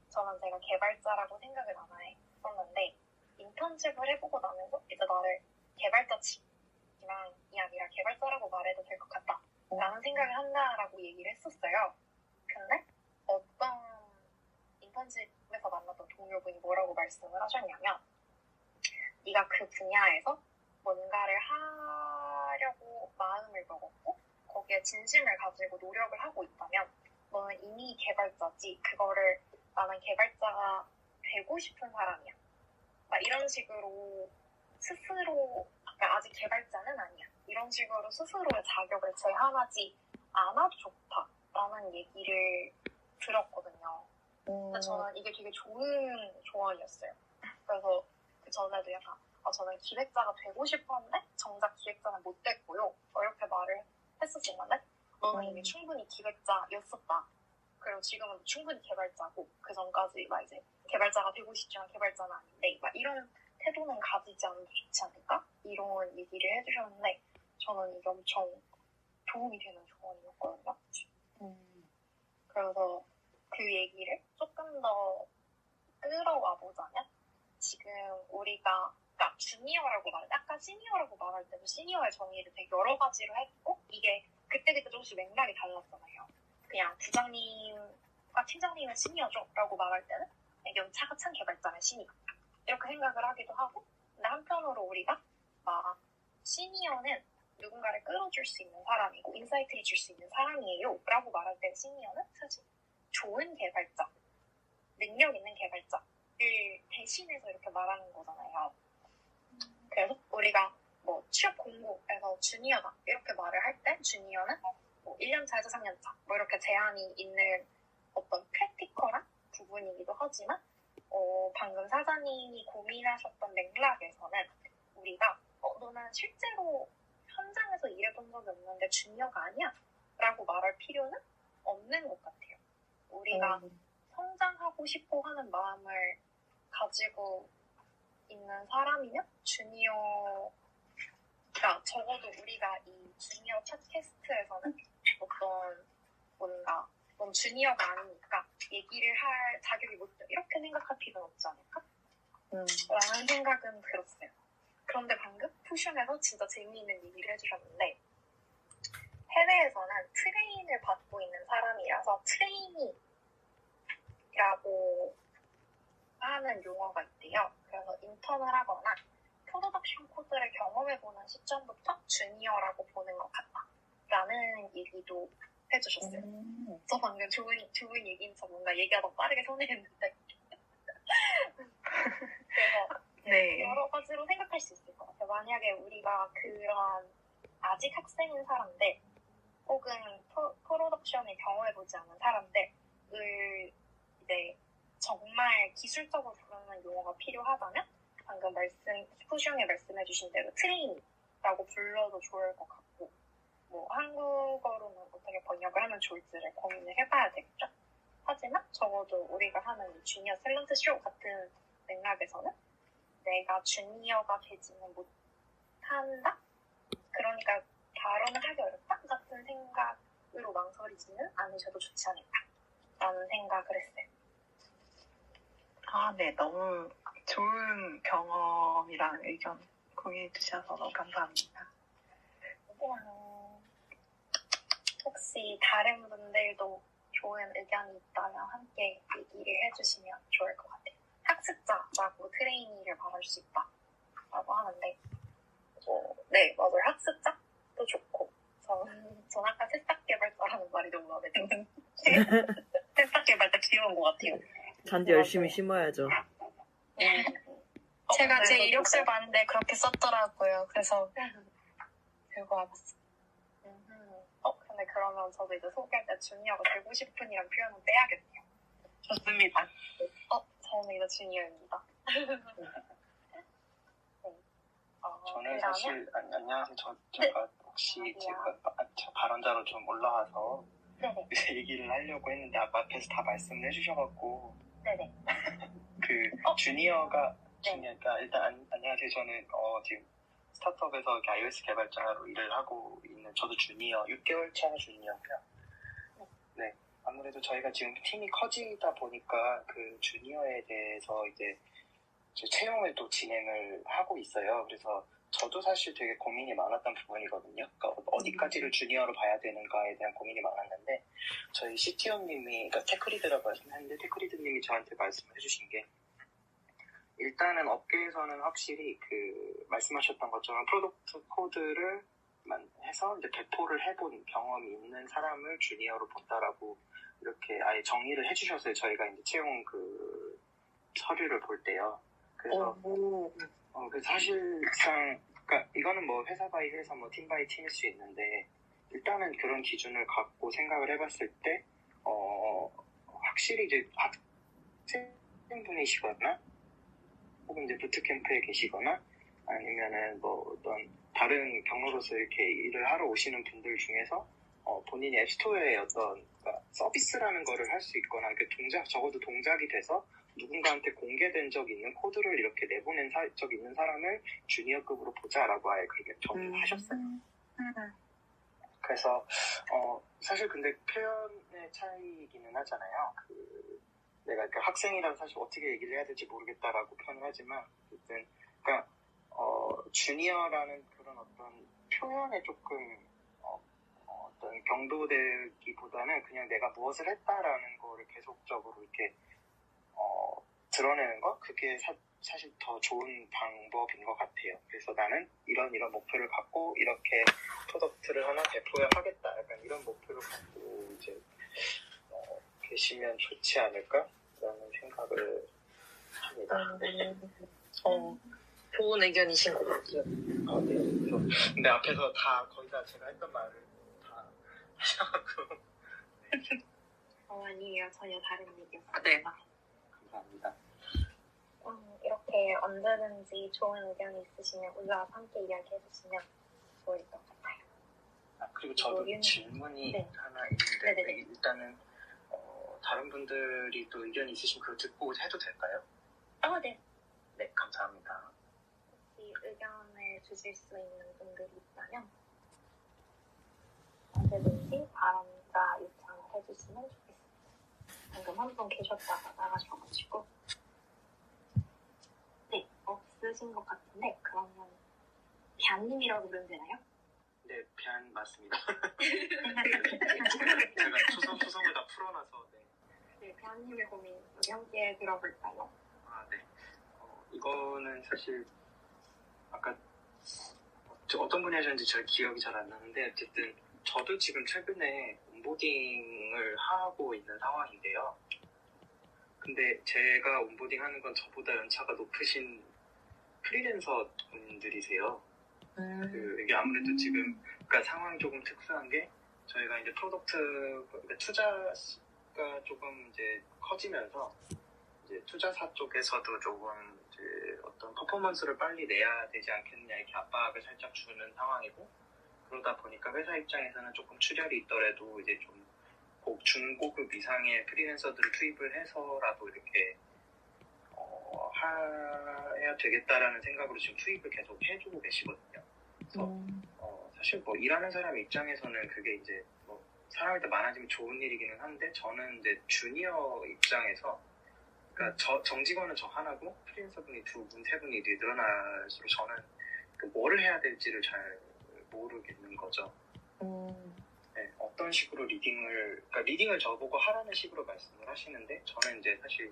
저는 제가 개발자라고 생각을 안 했었는데, 인턴십을 해보고 나면서 이제 나를 개발자 지망이 아니라 개발자라고 말해도 될 것 같다 라는 생각을 한다라고 얘기를 했었어요. 근데 어떤 인턴십에서 만났던 동료분이 뭐라고 말씀을 하셨냐면 네가 그 분야에서 뭔가를 하려고 마음을 먹었고 거기에 진심을 가지고 노력을 하고 있다면 너는 이미 개발자지 그거를 나는 개발자가 되고 싶은 사람이야. 막 이런 식으로 스스로 그러니까 아직 개발자는 아니야. 이런 식으로 스스로의 자격을 제한하지 않아도 좋다라는 얘기를 들었거든요. 근데 저는 이게 되게 좋은 조언이었어요. 그래서 그 전에도 약간 저는 기획자가 되고 싶었는데 정작 기획자는 못 됐고요. 이렇게 말을 했었었는데 너는 이미 충분히 기획자였었다. 그리고 지금은 충분히 개발자고 그 전까지 막 이제 개발자가 되고 싶지만 개발자는 아닌데 막 이런 태도는 가지지 않아도 좋지 않을까? 이런 얘기를 해주셨는데 저는 이게 엄청 도움이 되는 조언이었거든요. 그래서 그 얘기를 조금 더 끌어와 보자면 지금 우리가 그러니까 주니어라고 아까 시니어라고 말할 때도 시니어의 정의를 되게 여러 가지로 했고 이게 그때그때 조금씩 맥락이 달랐잖아요. 그냥 부장님과 팀장님은 시니어죠 라고 말할 때는 연차가 찬 개발자는 시니어 이렇게 생각을 하기도 하고 근데 한편으로 우리가 시니어는 누군가를 끌어줄 수 있는 사람이고 인사이트를 줄 수 있는 사람이에요 라고 말할 때 시니어는 사실 좋은 개발자, 능력 있는 개발자를 대신해서 이렇게 말하는 거잖아요. 그래서 우리가 뭐 취업 공고에서 주니어다 이렇게 말을 할 때 주니어는 뭐 1년차에서 3년차 뭐 이렇게 제한이 있는 어떤 프랙티컬한 부분이기도 하지만 방금 사장님이 고민하셨던 맥락에서는 우리가 너는 실제로 현장에서 일해본 적이 없는데 주니어가 아니야 라고 말할 필요는 없는 것 같아요. 우리가 성장하고 싶어 하는 마음을 가지고 있는 사람이면 주니어가 적어도 우리가 이 주니어 팟캐스트에서는 어떤 뭔가 넌 주니어가 아니니까 얘기를 할 자격이 못 돼. 이렇게 생각할 필요는 없지 않을까? 라는 생각은 들었어요. 그런데 방금 푸션에서 진짜 재미있는 얘기를 해주셨는데 해외에서는 트레인을 받고 있는 사람이라서 트레이니라고 하는 용어가 있대요. 그래서 인턴을 하거나 프로덕션 코드를 경험해보는 시점부터 주니어라고 보는 것 같다. 라는 얘기도 해주셨어요. 저 방금 좋은 얘기인 척 뭔가 얘기하다 빠르게 손해했는데 그래서 네. 여러 가지로 생각할 수 있을 것 같아요. 만약에 우리가 그런 아직 학생인 사람들 혹은 프로덕션을 경험해보지 않은 사람들을 이제 정말 기술적으로 부르는 용어가 필요하다면 방금 푸숑이 말씀해주신 대로 트레이닝이라고 불러도 좋을 것 같고 뭐 한국어로는 어떻게 번역을 하면 좋을지를 고민을 해봐야 되겠죠. 하지만 적어도 우리가 하는 주니어 탤런트 쇼 같은 맥락에서는 내가 주니어가 되지는 못한다? 그러니까 발언을 하기 어렵다? 같은 생각으로 망설이지는 않으셔도 좋지 않을까? 라는 생각을 했어요. 네. 너무 좋은 경험이랑 의견 공유해 주셔서 너무 감사합니다. 혹시 다른 분들도 좋은 의견이 있다면 함께 얘기를 해주시면 좋을 것 같아요. 학습자라고 트레이니를 말할 수 있다라고 하는데 네, 맞아요. 학습자도 좋고 전 아까 새싹 개발자라는 말이 너무 마음에 들어요. 새싹 개발자 귀여운 것 같아요. 잔디 열심히 심어야죠. 제가 제 이력서를 봤는데 그렇게 썼더라고요. 그래서 들고 와봤어요. 근데 그러면 저도 이제 소개할 때 주니어가 되고 싶은이란 표현은 빼야겠네요. 좋습니다. 저는 이제 주니어입니다. 저는 사실 안녕하세요. 제가 혹시 제가 발언자로 좀 올라와서 네네. 얘기를 하려고 했는데 앞에서 다 말씀을 해주셔갖고 네네. 주니어가 그러니까 일단 안녕하세요. 저는 지금 스타트업에서 iOS 개발자로 일을 하고 있는 저도 주니어 6개월 차 주니어고요. 네, 아무래도 저희가 지금 팀이 커지다 보니까 그 주니어에 대해서 이제 채용을 또 진행을 하고 있어요. 그래서 저도 사실 되게 고민이 많았던 부분이거든요. 그러니까 어디까지를 주니어로 봐야 되는가에 대한 고민이 많았는데 저희 CTO님이 그러니까 테크리드라고 하셨는데 테크리드님이 저한테 말씀을 해주신 게 일단은 업계에서는 확실히 그 말씀하셨던 것처럼 프로덕트 코드를 해서 이제 배포를 해본 경험이 있는 사람을 주니어로 본다라고 이렇게 아예 정리를 해주셨어요. 저희가 이제 채용 그 서류를 볼 때요. 그래서 그래서 사실상 그러니까 이거는 뭐 회사 바이 회사 뭐 팀 바이 팀일 수 있는데 일단은 그런 기준을 갖고 생각을 해봤을 때 확실히 이제 학생분이시거나 혹은 이제 부트캠프에 계시거나 아니면은 뭐 어떤 다른 경로로서 이렇게 일을 하러 오시는 분들 중에서 본인이 앱스토어에 어떤 그러니까 서비스라는 거를 할 수 있거나 적어도 동작이 돼서 누군가한테 공개된 적 있는 코드를 이렇게 내보낸 적 있는 사람을 주니어급으로 보자라고 아예 그렇게 정의를 하셨어요. 그래서 사실 근데 표현의 차이이기는 하잖아요. 내가 그 학생이라서 사실 어떻게 얘기를 해야 될지 모르겠다라고 표현을 하지만 어쨌든 그러니까 주니어라는 그런 어떤 표현에 조금 어떤 경도되기보다는 그냥 내가 무엇을 했다라는 거를 계속적으로 이렇게 드러내는 거 그게 사실 더 좋은 방법인 것 같아요. 그래서 나는 이런 목표를 갖고 이렇게 프로덕트를 하나 배포하겠다. 약간 이런 목표를 갖고 이제 계시면 좋지 않을까라는 생각을 합니다. 네. 좋은 의견이신 것 같아요. 네. 근데 앞에서 거의 다 제가 했던 말을 다 하셔가지고. 아니에요. 전혀 다른 얘기였어요. 네. 감사합니다. 이렇게 언제든지 좋은 의견이 있으시면 올라와서 함께 이야기해주시면 좋을 것 같아요. 그리고 저도 질문이 하나 있는데 네네네. 일단은 다른 분들이 또 의견이 있으시면 그거 듣고 해도 될까요? 네. 네, 감사합니다. 혹시 의견을 주실 수 있는 분들이 있다면 언제든지 발언자 요청을 해주시면 좋겠습니다. 방금 한 분 계셨다가 나가셔가지고 네, 없으신 것 같은데 그러면 변님이라고 부르면 되나요? 네, 변 맞습니다. 제가 초성을 다 풀어놔서 네, 변님의 고민 우리 함께 들어볼까요? 네. 이거는 사실 아까 어떤 분이 하셨는지 잘 기억이 잘 안 나는데 어쨌든 저도 지금 최근에 온보딩을 하고 있는 상황인데요. 근데 제가 온보딩 하는 건 저보다 연차가 높으신 프리랜서 분들이세요. 이게 아무래도 지금 그러니까 상황이 조금 특수한 게 저희가 이제 프로덕트 그러니까 투자가 조금 이제 커지면서 이제 투자사 쪽에서도 조금 이제 어떤 퍼포먼스를 빨리 내야 되지 않겠느냐 이렇게 압박을 살짝 주는 상황이고 그러다 보니까 회사 입장에서는 조금 출혈이 있더라도 이제 좀 중고급 이상의 프리랜서들을 투입을 해서라도 이렇게 해야 되겠다라는 생각으로 지금 투입을 계속 해주고 계시거든요. 그래서 사실 뭐 일하는 사람 입장에서는 그게 이제 뭐 사람이 더 많아지면 좋은 일이기는 한데 저는 이제 주니어 입장에서 그러니까 정직원은 저 하나고 프리랜서분이 2분, 3분이 늘어날수록 저는 뭐를 해야 될지를 잘 모르겠는 거죠. 네, 어떤 식으로 리딩을 저보고 하라는 식으로 말씀을 하시는데 저는 이제 사실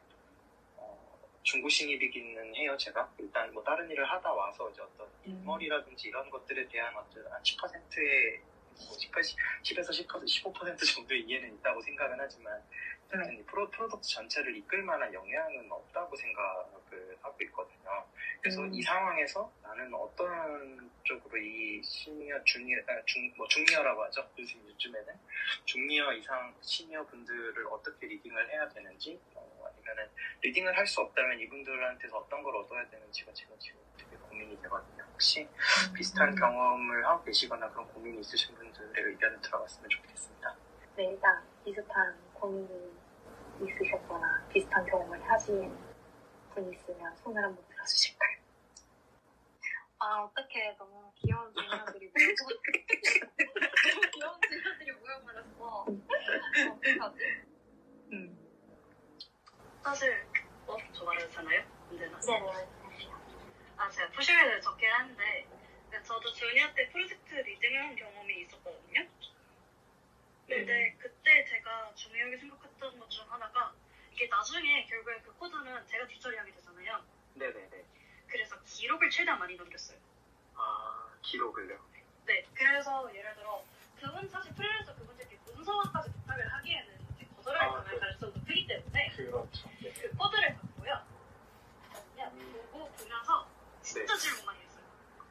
중고 신입이기는 해요. 제가 일단 뭐 다른 일을 하다 와서 이제 어떤 일머리라든지 이런 것들에 대한 어떤 한 10%의 뭐 10에서 15% 정도의 이해는 있다고 생각은 하지만 이 프로덕트 전체를 이끌 만한 영향은 없다고 생각을 하고 있거든요. 그래서 이 상황에서 나는 어떤 쪽으로 이 시니어, 중니어라고 하죠. 요즘에는 중니어 이상 시니어 분들을 어떻게 리딩을 해야 되는지 아니면은 리딩을 할 수 없다면 이분들한테서 어떤 걸 얻어야 되는지가 제가 지금 되게 고민이 되거든요. 혹시 비슷한 경험을 하고 계시거나 그런 고민이 있으신 분들의 의견을 들어봤으면 좋겠습니다. 네, 일단 비슷한 고민이 있으셨거나 비슷한 경험을 하신 분 있으면 손을 한번 들어주실까요? 어떡해. 너무 귀여운 주니어들이 모여버렸어. 어떡하지? 사실 저 말했잖아요? 언제나? 네네. 제가 푸시를 적긴 하는데 저도 주니어 때 프로젝트 리딩을 한 경험이 있었거든요. 근데 그때 제가 중요하게 생각했던 것 중 하나가 이게 나중에 결국에 그 코드는 제가 뒷처리하게 되잖아요. 네네네. 그래서 기록을 최대한 많이 남겼어요. 아, 기록을요? 네, 그래서 예를 들어 그분 사실 프리랜서 그분들께 문서화까지 부탁을 하기에는 이제 거절할 당할 가능성도 크기 때문에 그렇죠. 네. 그 코드를 갖고요. 그냥 보고 보면서 진짜 질문 많이 했어요.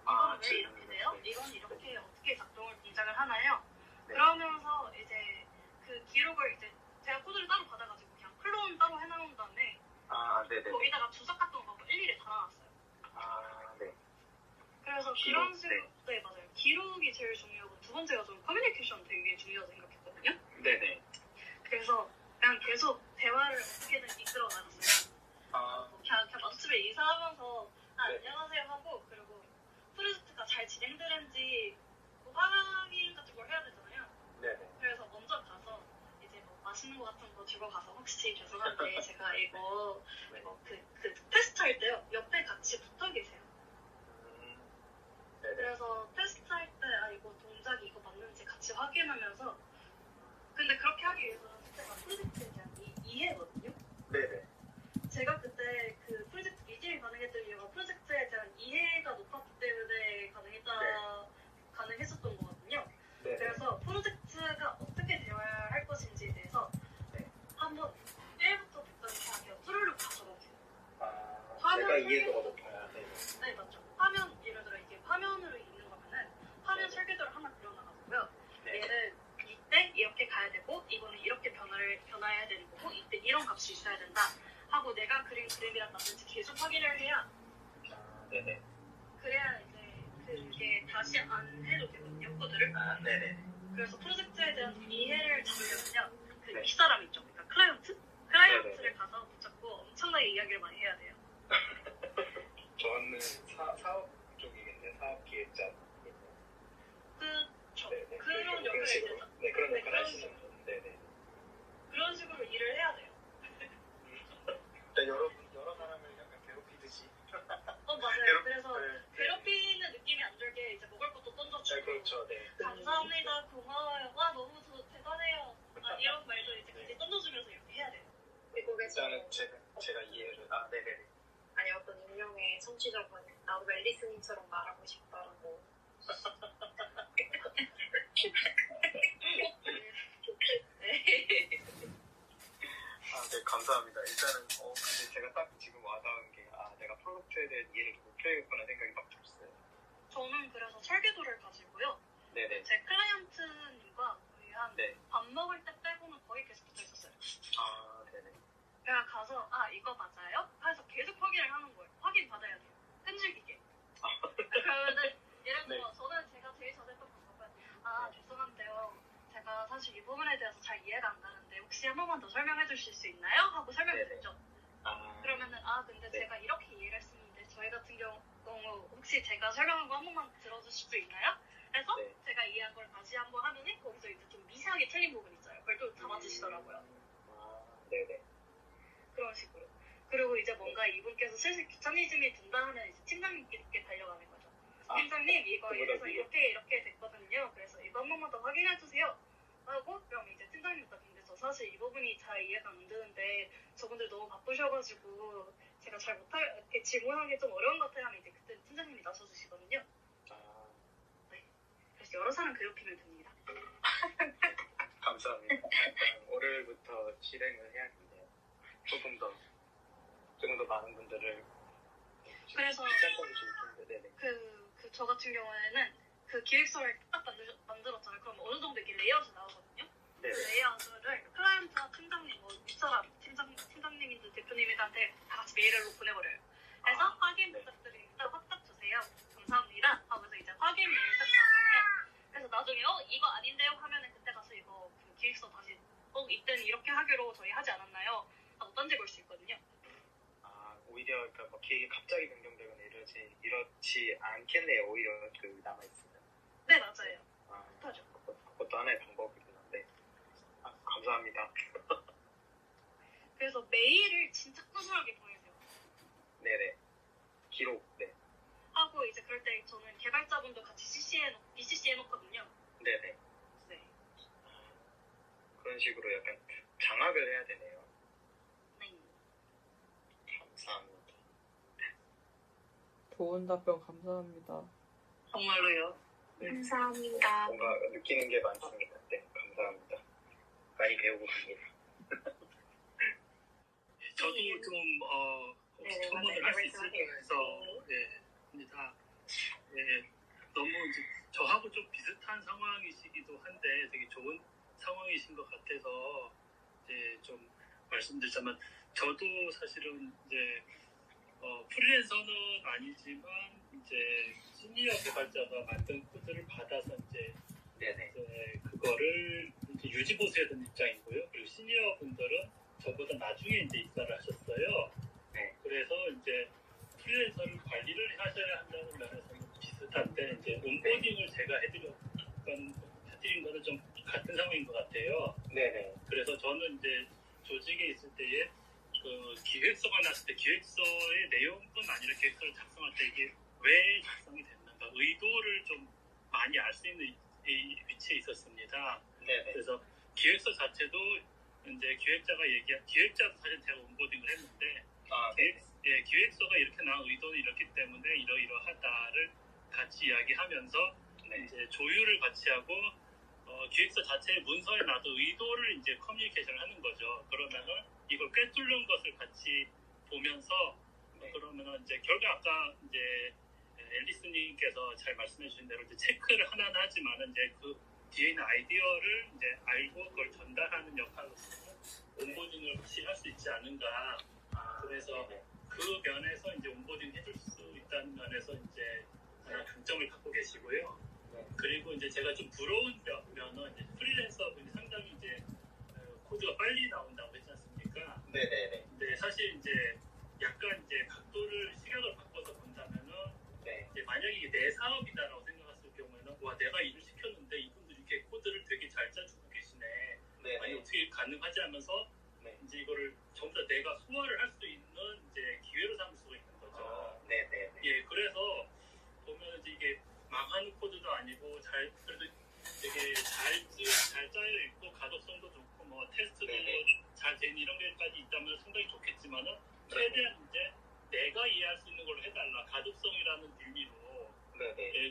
이건 왜 이렇게 돼요? 이건 이렇게 어떻게 작동을 동작을 하나요? 네. 그러면서 이제 그 기록을 이제 제가 코드를 따로 받아가지고 그냥 클론 따로 해놓은 다음에 아, 네네. 거기다가 주석 같은 거 일일이 달아놨어요. 아, 네. 그래서 기록, 그런 식으로 네 맞아요. 기록이 제일 중요하고 두 번째가 좀 커뮤니케이션 되게 중요하다고 생각했거든요. 네네. 그래서 그냥 계속 대화를 어떻게든 이끌어 나갔어요. 그냥 마주치면 인사하면서 네. 안녕하세요 하고 그리고 프로젝트가 잘 진행되는지 뭐 확인 같은 걸 해야 되잖아요. 네네. 그래서 먼저 가서 이제 뭐 맛있는 거 같은 거 들고 가서 혹시 죄송한데 제가 이거 그 테스트 할 때요 옆에 같이 붙어 계세요. 네네. 그래서 테스트할 때 이거 동작이 이거 맞는지 같이 확인하면서 근데 그렇게 하기 위해서는 제가 프로젝트에 대한 이해거든요. 네네. 제가 그때 그 프로젝트 미팅이 가능했던 이유가 프로젝트에 대한 이해가 높았기 때문에 가능했었던 거거든요. 네네. 그래서 프로젝트가 어떻게 되어야 할 것인지에 대해서 네. 한번 1부터 100까지 다 뚜루룩 가져가세요. 아, 제가 이해도가 높아야 네. 네, 맞죠. 화면, 예를 들어 이게 화면으로 있는 거면은 화면 설계도를 하나 그려놔가지고요. 네. 얘를 이때 이렇게 가야 되고 이거는 이렇게 변화해야 되는 거고 이때 이런 값이 있어야 된다 하고 내가 그린 그림이랑 맞는지 계속 확인을 해야 아, 네네. 그래야 이제 그게 다시 안 해도 되거든요, 코드를. 아, 네네. 그래서 프로젝트에 대한 이해를 잡으려면요, 그 네. 윗사람 있죠, 그러니까 클라이언트를 가서 붙잡고 엄청나게 이야기를 많이 해야 돼요. 저는 사업 쪽이겠네요. 사업 기획자. 그쵸. 네네. 그런 역할을 식으로. 이제 네, 그런 네, 역할 그런 하시는 분. 네네. 그런 식으로 일을 해야 돼요. 일단 여러 사람을 약간 괴롭히듯이. 맞아요. 그래서 네. 괴롭히는 느낌이 안 들게 이제 먹을 것도 던져주고 네, 그렇죠. 네. 감사합니다, 고마워요, 와 너무 대단해요, 이런 말도 이제 같이 던져주면서 이렇게 해야 돼요. 미국에서 일단은 제가 이해를. 아, 네네. 아니 어떤 익명의 청취자분 나도 멜리스님처럼 말하고 싶다라고. 아, 네, 감사합니다. 일단은, 근데 제가 딱 지금 와닿은 게, 내가 프로젝트에 대한 이해를 좀 높여야겠구나 생각이 막 들었어요. 저는 그래서 설계도를 가지고요. 네네. 제 클라이언트님과 거의 한 네. 밥 먹을 때 빼고는 거의 계속 붙어 있었어요. 아, 네네. 그냥 가서 이거 맞아요? 해서 계속 확인을 하는 거예요. 확인 받아야 돼요. 끈질기게. 그러면은 예를 들어 저는 제가 제일 자주 했던 방법은 죄송한데요. 제가 사실 이 부분에 대해서 잘 이해가 안 가는데 혹시 한 번만 더 설명해 주실 수 있나요? 하고 설명을 드렸죠. 그러면은 근데 네. 제가 이렇게 이해를 했었는데 저희 같은 경우 혹시 제가 설명한 거 한 번만 들어주실 수 있나요? 그래서 네. 제가 이해한 걸 다시 한 번 하면은 거기서 이제 좀 미세하게 틀린 부분 있어요. 그걸 또 잡아주시더라고요. 네네. 그런 식으로. 그리고 이제 뭔가 이분께서 슬슬 귀차니즘이 든다 하면 이제 팀장님께 달려가는 거죠. 팀장님 이거 이래서 이렇게 됐거든요. 그래서 이거 한 번만 더 확인해 주세요. 하고 그럼 이제 팀장님도 근데 저 사실 이 부분이 잘 이해가 안 되는데 저분들 너무 바쁘셔가지고 제가 잘 이렇게 질문하기 좀 어려운 것 같아요 하면 이제 그때 팀장님이 나서주시거든요. 네. 그래서 여러 사람 괴롭히면 됩니다. 감사합니다. 일단 월요일부터 실행을 해야겠네요. 조금 더 많은 분들을. 그래서 저 같은 경우에는 그 기획서를 딱 만들었잖아요. 그럼 어느 정도 이렇게 레이아웃이 나오거든요. 그 레이아웃을 클라이언트와 팀장님, 윗사람, 팀장님이든 대표님들한테 다 같이 메일로 보내버려요. 그래서 확인 부탁드립니다. 확답 주세요. 감사합니다. 하고서 이제 확인 메일 딱 나오면 그래서 나중에 이거 아닌데요 하면은 그때 가서 이거 그 기획서 다시 이때는 이렇게 하기로 저희 하지 않았나요? 하고 던지고 올 수 있거든요. 오히려 그러니까 뭐 기획이 갑자기 변경되거나 이렇지 않겠네요. 오히려 남아있으면. 네, 맞아요. 못하죠. 그것도 하나의 방법이긴 한데. 감사합니다. 그래서 메일을 진짜 꾸준하게 보내세요. 네네. 기록. 네. 하고 이제 그럴 때 저는 개발자분도 같이 BCC 해놓거든요. 네네. 네. 그런 식으로 약간 장악을 해야 되네요. 네. 감사합니다. 좋은 답변 감사합니다. 정말로요. 감사합니다. 뭔가 느끼는 게 많습니다. 네, 감사합니다. 많이 배우고 갑니다. 저도 좀 혹시 네, 첨언을 맞아요. 할 수 있을까 해서 합니다. 너무 이제 저하고 좀 비슷한 상황이시기도 한데 되게 좋은 상황이신 것 같아서 이제 좀 말씀드리자면 저도 사실은 이제 프리랜서는 아니지만 이제 시니어 개발자가 만든 코드를 받아서 이제 그거를 이제 유지 보수해야 되는 입장이고요. 그리고 시니어 분들은 저보다 나중에 이제 입사를 하셨어요. 그래서 이제 프리랜서를 관리를 하셔야 한다는 면에서는 비슷한데 이제 온보딩을 제가 해드린 거는 좀 같은 상황인 것 같아요. 네네. 그래서 저는 이제 조직에 있을 때에 그 기획서가 났을 때 기획서의 내용뿐 아니라 기획서를 작성할 때 이게 왜 작성이 됐는가 의도를 좀 많이 알 수 있는 이 위치에 있었습니다. 네네. 그래서 기획서 자체도 이제 기획자도 사실 제가 온보딩을 했는데 기획서가 이렇게 나온 의도는 이렇기 때문에 이러이러하다를 같이 이야기하면서 이제 조율을 같이 하고 기획서 자체의 문서에 나도 의도를 이제 커뮤니케이션을 하는 거죠. 그러면은 이걸 꿰뚫는 것을 같이 보면서 그러면은 이제 결국 아까 이제 앨리스님께서 잘 말씀해 주신 대로 이제 체크를 하나는 하지만은 이제 그 뒤에 있는 아이디어를 이제 알고 그걸 전달하는 역할로서는 온보딩을 확실히 할 수 있지 않은가. 그래서 그 면에서 이제 온보딩 해줄 수 있다는 면에서 이제 하나 강점을 갖고 계시고요. 그리고 이제 제가 좀 부러운 면은 이제 프리랜서분이 상당히 이제 코드가 빨리 나온다고 했지 않습니까? 네네네. 근데 사실 이제 약간 이제 각도를 시각을 바꿔서 본다면은 이제 만약에 이게 내 사업이다라고 생각했을 경우에는 와 내가 일을 시켰는데 이분들이 이렇게 코드를 되게 잘 짜주고 계시네. 아니 어떻게 가능하지 하면서 이제 이거를 전부 다 내가 소화를 할 수 있는 이제 기회로 삼을 수가 있는 거죠. 네네. 예, 그래서 보면 이제 이게 망하는 코드도 아니고 그래도 되게 잘 짜여 있고 가독성도 좋고 뭐 테스트도 잘 된 이런 게까지 있다면 상당히 좋겠지만은 최대한 이제 내가 이해할 수 있는 걸로 해달라 가독성이라는 빌미로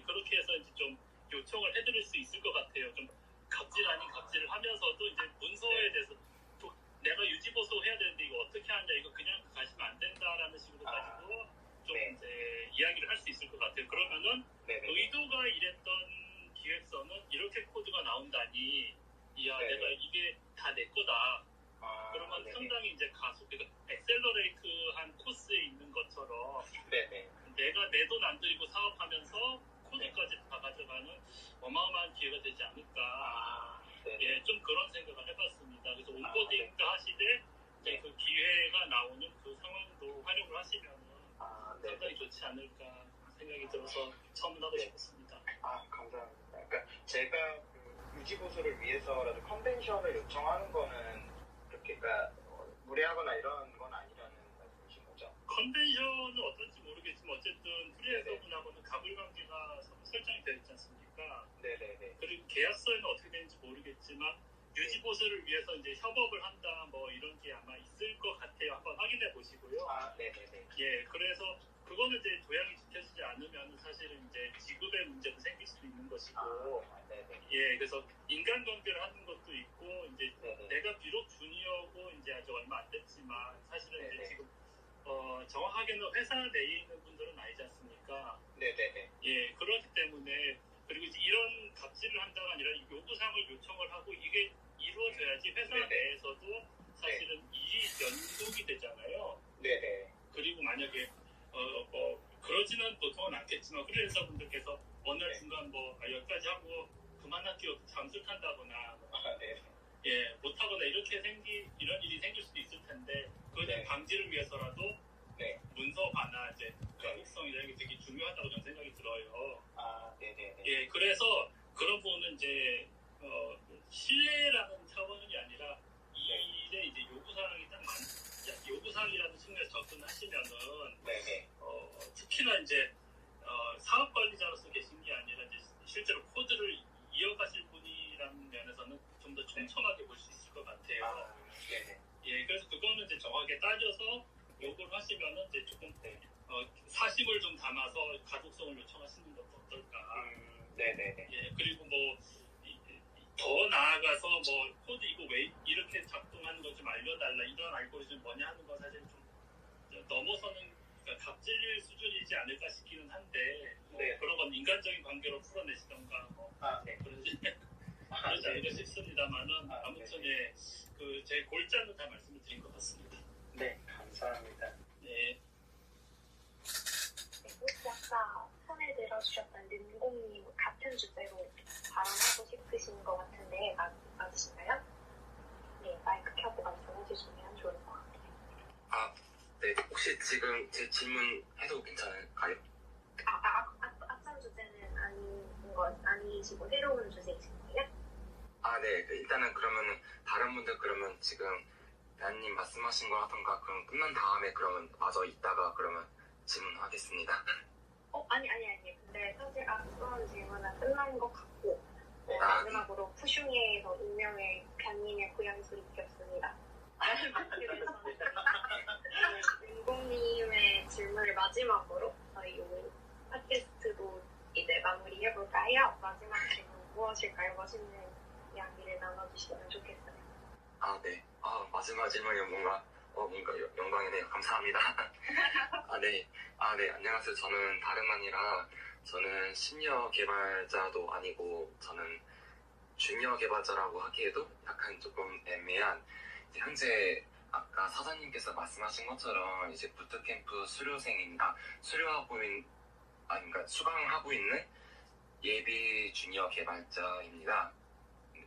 그렇게 해서 이제 좀 요청을 해드릴 수 있을 것 같아요. 좀 갑질 아닌 갑질을 하면서도 이제 문서에 대해서 또 내가 유지보수 해야 되는데 이거 어떻게 하냐 이거 그냥 가시면 안 된다라는 식으로 가지고 좀 이제 이야기를 할 수 있을 것 같아요. 그러면은 의도가 이랬던 기획서는 이렇게 코드가 나온다니 이야 내가 이게 다 내 거다. 그러면 상당히 이제 그러니까 엑셀러레이트한 코스에 있는 것처럼 내가 내 돈 안 들이고 사업하면서 코드까지 다 가져가는 어마어마한 기회가 되지 않을까. 예, 좀 그런 생각을 해봤습니다. 그래서 온보딩도 하시되 그 기회가 나오는 그 상황도 활용을 하시면은 상당히 좋지 않을까 생각이 들어서 첨언하고 싶었습니다. 감사합니다. 그러니까 제가 그 유지보수를 위해서라도 컨벤션을 요청하는 거는 그렇게 그러니까 무례하거나 이런 건 아니라는 말씀이신 거죠? 컨벤션은 어떤지 모르겠지만 어쨌든 프리랜서분하고는 가불관계가 설정이 되어 있지 않습니까? 네네네. 그리고 계약서에는 어떻게 되는지 모르겠지만 유지보수를 위해서 이제 협업을 한다 뭐 이런 게 아마 있을 것 같아요. 한번 확인해 보시고요. 네네네. 예, 그래서 그거는 이제 도양이 지켜지지 않으면 사실은 이제 지급의 문제도 생길 수도 있는 것이고, 예, 그래서 인간관계를 하는 것도 있고, 이제 내가 비록 주니어고 이제 아직 얼마 안 됐지만 사실은 이제 지금 정확하게는 회사 내에 있는 분들은 아니지 않습니까? 네네네. 예, 그렇기 때문에 그리고 이제 이런 갑질을 한다가 아니라 요구사항을 요청을 하고 이게 이루어져야지 회사 내에서도 사실은 일이 연속이 되잖아요. 네네. 그리고 만약에 그러지는 보통은 않겠지만 프리랜서 분들께서 어느 날 중간 여기까지 하고 그만할게요 잠수 탄다거나 예 못하거나 이런 일이 생길 수도 있을 텐데 그에 대한 방지를 위해서라도 문서화나 이제 가독성이 이런 게 되게 중요하다고 저는 생각이 들어요. 네네네. 예 그래서 그런 부분은 이제 신뢰라는 차원이 아니라 이 일에 이제 요구사항이 딱 요구사항이라는 측면에서 접근하시면은 특히나 이제 사업 관리자로서 계신 게 아니라 이제 실제로 코드를 이어가실 분이라는 면에서는 좀 더 촘촘하게 볼 수 있을 것 같아요. 예, 그래서 그거는 이제 정확하게 따져서 요구를 하시면은 이제 조금 사심을 좀 담아서 가독성을 요청하시는 것도 어떨까. 네네네. 예, 그리고 뭐 더 나아가서 뭐 코드 이거 왜 이렇게 작동하는 거 좀 알려달라, 이런 알고리즘 뭐냐 하는 거 사실 좀 넘어서는, 그러니까 갑질릴 수준이지 않을까 싶기는 한데, 뭐 네. 그런 건 인간적인 관계로 풀어내시던가 뭐 네. 그러지 않을까 싶습니다만은 아무튼 예, 그 제 골자는 다 말씀을 드린 것 같습니다. 네, 감사합니다. 네. 혹시 아까 손에 들어주셨던 린공님 같은 주제로 발언하고 싶으신 것 같은데 맞으신가요? 네, 마이크 켜고 말씀해주시면 좋을 것 같아요. 네, 혹시 지금 제 질문 해도 괜찮을까요? 앞선 주제는 아니시고 새로운 주제이신가요? 네, 일단은 그러면 다른 분들 그러면 지금 대한님 말씀하신 거 하던가 그럼 끝난 다음에 그러면 마저 이따가 그러면 질문하겠습니다. 아니. 근데 사실 앞선 질문은 끝난 것 같고 마지막으로 푸슝에에서 운명의 변님의 고향 소리 켰습니다. 그래서 윤공님의 질문을 마지막으로 저희 오늘 팟캐스트도 이제 마무리해볼까요? 마지막 질문 무엇일까요? 멋있는 이야기를 나눠주시면 좋겠어요. 네. 마지막 질문이 뭔가 영광이네요. 감사합니다. 네. 네. 안녕하세요. 저는 다름 아니라 저는 시니어 개발자도 아니고 저는 주니어 개발자라고 하기에도 약간 조금 애매한 현재 아까 사장님께서 말씀하신 것처럼 이제 부트캠프 수강하고 있는 예비 주니어 개발자입니다.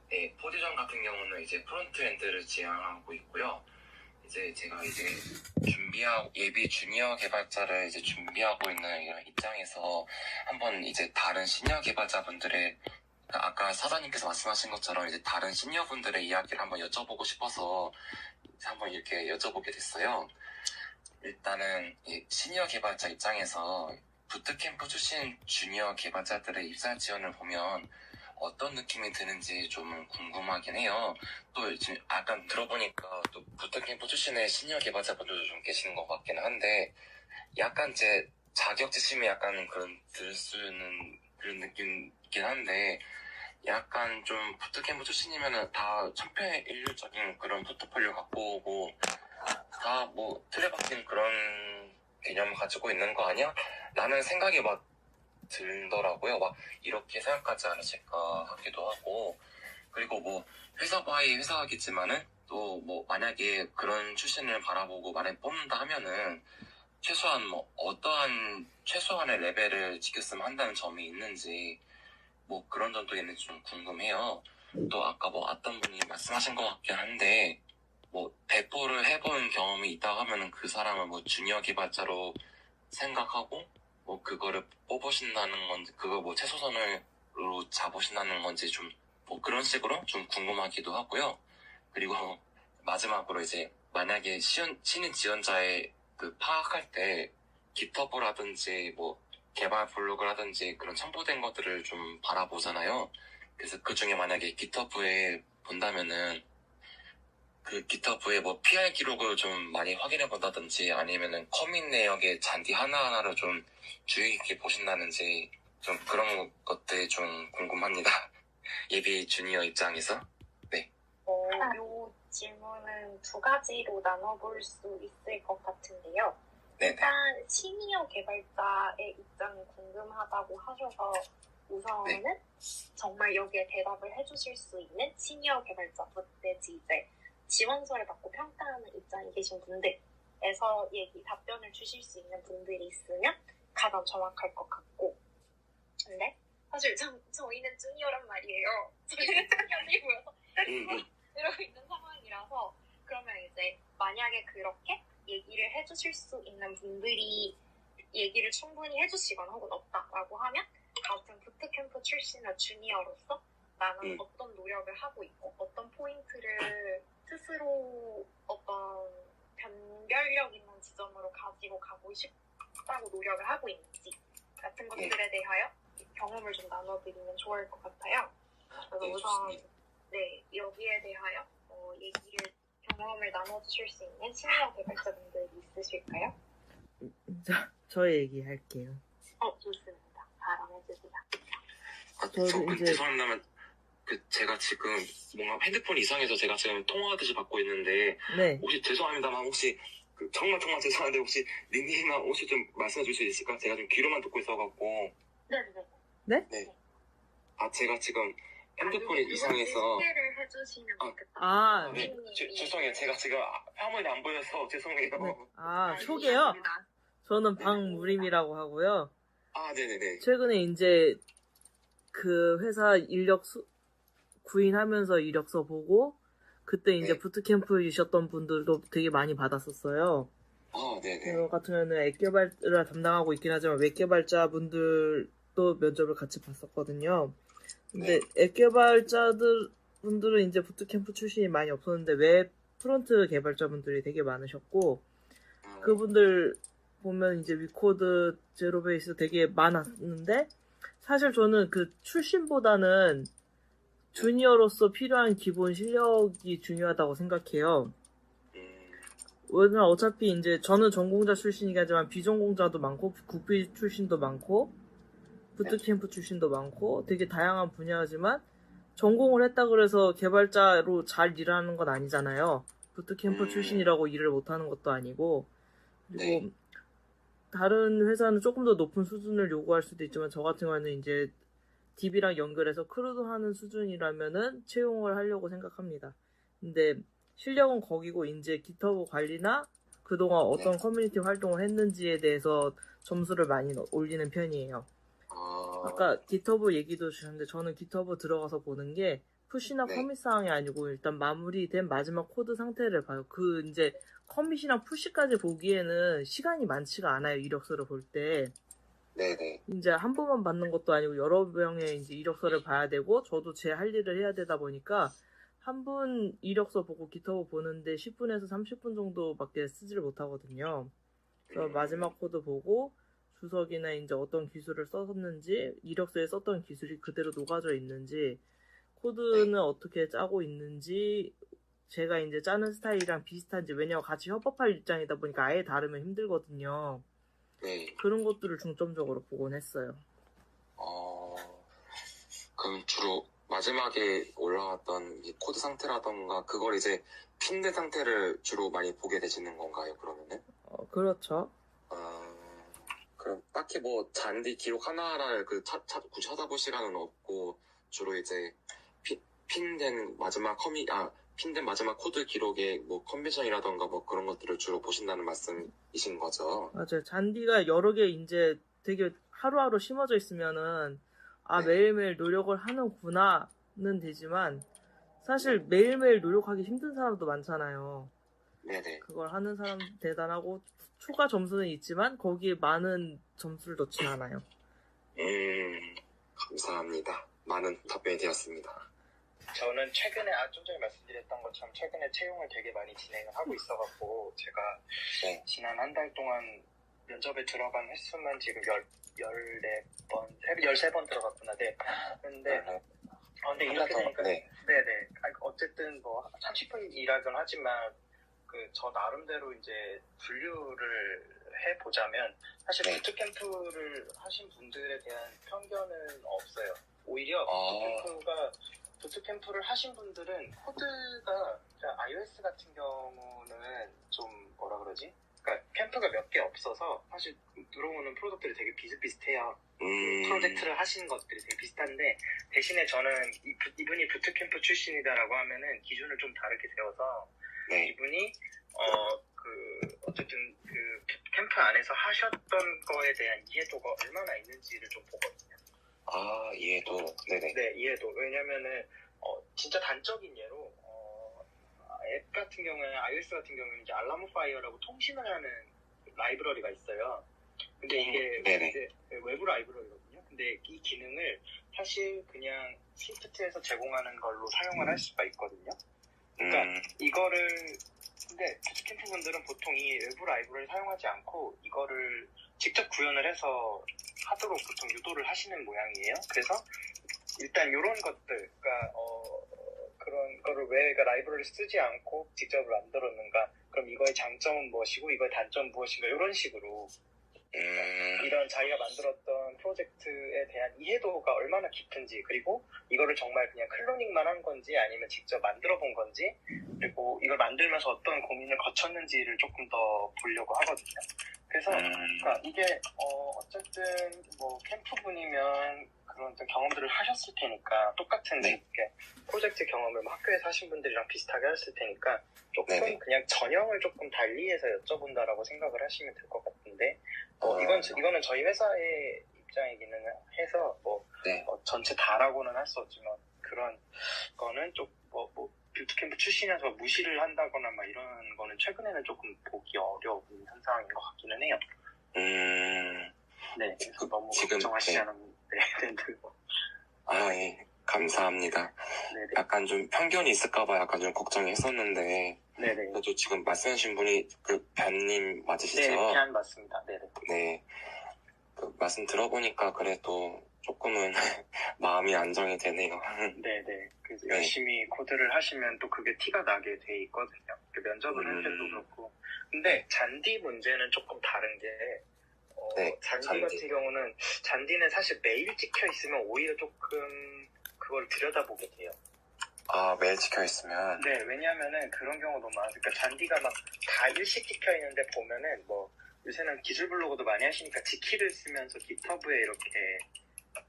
네, 포지션 같은 경우는 이제 프론트엔드를 지향하고 있고요. 이제 제가 예비 주니어 개발자를 이제 준비하고 있는 이런 입장에서 한번 이제 다른 시니어 개발자분들의 아까 사장님께서 말씀하신 것처럼 이제 다른 시니어분들의 이야기를 한번 여쭤보고 싶어서 한번 이렇게 여쭤보게 됐어요. 일단은 이 시니어 개발자 입장에서 부트캠프 출신 주니어 개발자들의 입사 지원을 보면 어떤 느낌이 드는지 좀 궁금하긴 해요. 또 지금 약간 들어보니까 또 부트캠프 출신의 시니어 개발자분들도 좀 계시는 것 같긴 한데 약간 제 자격지심이 약간 들 수는 그런 느낌이긴 한데 약간 좀 부트캠프 출신이면은 다 천편일률적인 그런 포트폴리오 갖고 오고 다 뭐 틀에 박힌 그런 개념을 가지고 있는 거 아니야? 라는 생각이 막 들더라고요. 막 이렇게 생각하지 않으실까 하기도 하고 그리고 뭐 회사 바이 회사겠지만은 또 뭐 만약에 그런 출신을 바라보고 만약에 뽑는다 하면은 최소한 뭐 어떠한 최소한의 레벨을 지켰으면 한다는 점이 있는지 뭐 그런 점도 있는지 좀 궁금해요. 또 아까 뭐 어떤 분이 말씀하신 것 같긴 한데 뭐 배포를 해본 경험이 있다고 하면은 그 사람을 뭐 주니어 개발자로 생각하고 뭐 그거를 뽑으신다는 건지 그거 뭐 최소선으로 잡으신다는 건지 좀 뭐 그런 식으로 좀 궁금하기도 하고요. 그리고 마지막으로 이제 만약에 신입 지원자의 그 파악할 때 깃허브라든지 뭐 개발 블로그라든지 그런 첨부된 것들을 좀 바라보잖아요. 그래서 그 중에 만약에 깃허브에 본다면은 그 깃허브의 뭐 PR 기록을 좀 많이 확인해 본다든지 아니면은 커밋 내역의 잔디 하나하나를 좀 주의 깊게 보신다든지 좀 그런 것들이 좀 궁금합니다. 예비 주니어 입장에서. 네. 요 질문은 두 가지로 나눠볼 수 있을 것 같은데요. 네네. 일단 시니어 개발자의 입장이 궁금하다고 하셔서 우선은 네. 정말 여기에 대답을 해주실 수 있는 시니어 개발자 내지 이제 지원서를 받고 평가하는 입장에 계신 분들에서 답변을 주실 수 있는 분들이 있으면 가장 정확할 것 같고 근데 사실 저희는 주니어란 말이에요. 저희는 주니어이고요. 이러고 있는 상황이라서 그러면 이제 만약에 그렇게 얘기를 해주실 수 있는 분들이 얘기를 충분히 해주시거나 혹은 없다라고 하면 같은 부트캠프 출신의 주니어로서 나는 어떤 노력을 하고 있고 어떤 포인트를 스스로 어떤 변별력 있는 지점으로 가지고 가고 싶다고 노력을 하고 있는지 같은 것들에 대하여 경험을 좀 나눠드리면 좋을 것 같아요. 그래서 우선 여기에 대하여 경험을 나눠주실 수 있는 시니어 개발자분들이 있으실까요? 저 얘기할게요. 좋습니다. 바로 해주세요. 저도 이제 죄송합니다만 제가 지금 뭔가 핸드폰이 이상해서 제가 지금 통화하듯이 받고 있는데 네. 혹시 죄송합니다만 혹시 정말 죄송한데 혹시 닉네임만 혹시 좀 말씀해 줄 수 있을까? 제가 좀 귀로만 듣고 있어갖고. 네네. 네? 제가 지금 핸드폰이 이상해서. 소개를 해주시면 좋겠다. 아, 네. 죄송해요. 제가 지금 화면이 안 보여서 죄송해요. 아, 소개요? 저는 박무림이라고 하고요. 네네네. 최근에 이제 그 회사 구인하면서 이력서 보고 그때 이제 부트캠프이셨던 분들도 되게 많이 받았었어요. 네네. 저 같은 경우는 앱 개발을 담당하고 있긴 하지만 웹 개발자 분들도 면접을 같이 봤었거든요. 근데 앱 개발자들 분들은 이제 부트캠프 출신이 많이 없었는데 웹 프론트 개발자 분들이 되게 많으셨고 그분들 보면 이제 위코드 제로베이스 되게 많았는데 사실 저는 그 출신보다는 주니어로서 필요한 기본 실력이 중요하다고 생각해요. 왜냐면 어차피 이제 저는 전공자 출신이긴 하지만 비전공자도 많고 국비 출신도 많고 부트캠프 출신도 많고 되게 다양한 분야지만 전공을 했다 그래서 개발자로 잘 일하는 건 아니잖아요. 부트캠프 출신이라고 일을 못하는 것도 아니고 그리고 다른 회사는 조금 더 높은 수준을 요구할 수도 있지만 저 같은 경우는 이제 DB랑 연결해서 크루드 하는 수준이라면은 채용을 하려고 생각합니다. 근데 실력은 거기고 이제 깃허브 관리나 그동안 어떤 커뮤니티 활동을 했는지에 대해서 점수를 많이 올리는 편이에요. 아까 깃허브 얘기도 주셨는데 저는 깃허브 들어가서 보는 게 푸시나 커밋 사항이 아니고 일단 마무리된 마지막 코드 상태를 봐요. 그 이제 커밋이랑 푸시까지 보기에는 시간이 많지가 않아요. 이력서를 볼 때. 네네. 이제 한 번만 받는 것도 아니고 여러 명의 이제 이력서를 봐야 되고 저도 제 할 일을 해야 되다 보니까 한 분 이력서 보고 깃허브 보는데 10분에서 30분 정도밖에 쓰지를 못하거든요. 그래서 마지막 코드 보고 주석이나 이제 어떤 기술을 썼는지 이력서에 썼던 기술이 그대로 녹아져 있는지 코드는 어떻게 짜고 있는지 제가 이제 짜는 스타일이랑 비슷한지 왜냐면 같이 협업할 입장이다 보니까 아예 다르면 힘들거든요. 그런 것들을 중점적으로 보곤 했어요. 그럼 주로 마지막에 올라왔던 이 코드 상태라던가 그걸 이제 핀된 상태를 주로 많이 보게 되시는 건가요, 그러면은? 그렇죠. 그럼 딱히 뭐 잔디 기록 하나하나를 굳이 찾아볼 시간은 없고 주로 이제 핀된 마지막 핀된 마지막 코드 기록의 뭐 컨벤션이라던가 뭐 그런 것들을 주로 보신다는 말씀이신 거죠? 맞아요. 잔디가 여러 개 이제 되게 하루하루 심어져 있으면은 매일매일 노력을 하는구나는 되지만 사실 매일매일 노력하기 힘든 사람도 많잖아요. 네네. 그걸 하는 사람 대단하고 추가 점수는 있지만 거기에 많은 점수를 넣진 않아요. 감사합니다. 많은 답변이 되었습니다. 저는 최근에 좀 전에 말씀드렸던 것처럼 최근에 채용을 되게 많이 진행을 하고 있어갖고 제가 지난 한 달 동안 면접에 들어간 횟수만 지금 13번 들어갔구나. 네. 근데 이렇게 되니까 네네. 어쨌든 뭐 30분 일하긴 하지만 저 나름대로 이제 분류를 해보자면 사실 부트캠프를 하신 분들에 대한 편견은 없어요. 오히려 부트캠프를 하신 분들은 코드가 iOS 같은 경우는 좀 뭐라 그러지? 그러니까 캠프가 몇 개 없어서 사실 들어오는 프로덕트들이 되게 비슷비슷해요. 프로젝트를 하신 것들이 되게 비슷한데 대신에 저는 이분이 부트캠프 출신이다라고 하면은 기준을 좀 다르게 세워서 이분이 어쨌든 그 캠프 안에서 하셨던 거에 대한 이해도가 얼마나 있는지를 좀 보거든요. 이해도. 네네. 네, 이해도. 왜냐면은 진짜 단적인 예로 앱 같은 경우에 iOS 같은 경우는 이제 알라모 파이어라고 통신을 하는 라이브러리가 있어요. 근데 이게 이제 외부 라이브러리거든요. 근데 이 기능을 사실 그냥 스위프트에서 제공하는 걸로 사용을 할 수가 있거든요. 그러니까 이거를 근데 부트캠프 분들은 보통 이 외부 라이브러리를 사용하지 않고 이거를 직접 구현을 해서 하도록 보통 유도를 하시는 모양이에요. 그래서 일단 이런 것들, 그러니까 그런 것 이거를 왜 라이브러리를 쓰지 않고 직접 만들었는가? 그럼 이거의 장점은 무엇이고 이거의 단점은 무엇인가? 이런 식으로 이런 자기가 만들었던 프로젝트에 대한 이해도가 얼마나 깊은지, 그리고 이거를 정말 그냥 클로닝만 한 건지 아니면 직접 만들어 본 건지, 그리고 이걸 만들면서 어떤 고민을 거쳤는지를 조금 더 보려고 하거든요. 그래서 그러니까 이게 어쨌든 뭐 캠프분이면 그런 어떤 경험들을 하셨을 테니까 똑같은 이렇게 프로젝트 경험을 뭐 학교에서 하신 분들이랑 비슷하게 하셨을 테니까 조금 그냥 전형을 조금 달리해서 여쭤본다라고 생각을 하시면 될 것 같은데 이거는 저희 회사의 입장이기는 해서 전체 다라고는 할 수 없지만 그런 거는 좀 뷰트캠프 출신이라서 무시를 한다거나 막 이런 거는 최근에는 조금 보기 어려운 현상인 것 같기는 해요. 네, 그래서 너무 걱정하시지 않으면 예. 감사합니다. 네네. 약간 좀 편견이 있을까봐 약간 좀 걱정했었는데, 네네. 그래도 지금 말씀하신 분이 그 변님 맞으시죠? 네, 변 맞습니다. 네네. 네. 그 말씀 들어보니까 그래도 조금은 마음이 안정이 되네요. 네네. 그래서 열심히 코드를 하시면 또 그게 티가 나게 돼 있거든요. 면접을 할 때도 그렇고. 근데 잔디 문제는 조금 다른 게, 잔디 같은 경우는, 잔디는 사실 매일 찍혀 있으면 오히려 조금 그걸 들여다보게 돼요. 매일 찍혀 있으면? 네, 왜냐면은 그런 경우가 너무 많아요. 그러니까 잔디가 막 다 일씩 찍혀 있는데 보면은 요새는 기술 블로그도 많이 하시니까 지키를 쓰면서 깃허브에 이렇게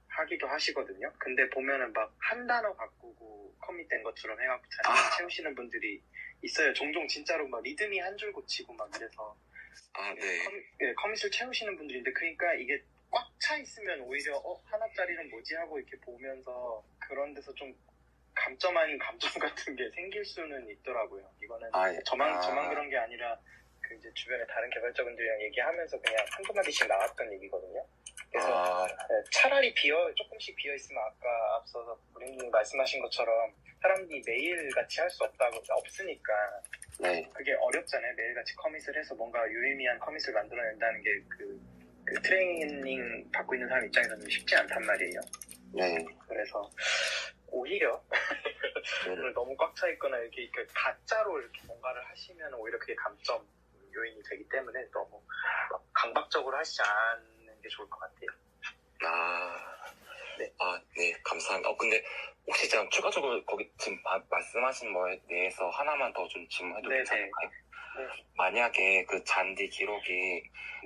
하기도 하시거든요. 근데 보면은 막 한 단어 바꾸고 커밋된 것처럼 해갖고 잔디 채우시는 분들이 있어요. 종종 진짜로 막 리듬이 한 줄 고치고 막 이래서. 커밋을 채우시는 분들인데, 그러니까 이게 꽉 차 있으면 오히려 하나짜리는 뭐지 하고 이렇게 보면서 그런 데서 좀 감점 아닌 감점 같은 게 생길 수는 있더라고요. 이거는 저만 그런 게 아니라 그 이제 주변에 다른 개발자분들이랑 얘기하면서 그냥 한두 마디씩 나왔던 얘기거든요. 그래서 차라리 조금씩 비어 있으면 아까 앞서서 브링님 말씀하신 것처럼 사람들이 매일 같이 할 수 없으니까 그게 어렵잖아요. 매일 같이 커밋을 해서 뭔가 유의미한 커밋을 만들어낸다는 게 그 트레이닝 받고 있는 사람 입장에서는 쉽지 않단 말이에요. 그래서 오히려 너무 꽉 차 있거나 이렇게 가짜로 이렇게 뭔가를 하시면 오히려 그게 감점 요인이 되기 때문에 너무 강박적으로 하시지 않는 게 좋을 것 같아요. 네, 감사합니다. 근데 혹시 제가 추가적으로 거기 지금 말씀하신 거에 대해서 하나만 더 좀 질문해도 괜찮을까요? 만약에 그 잔디 기록이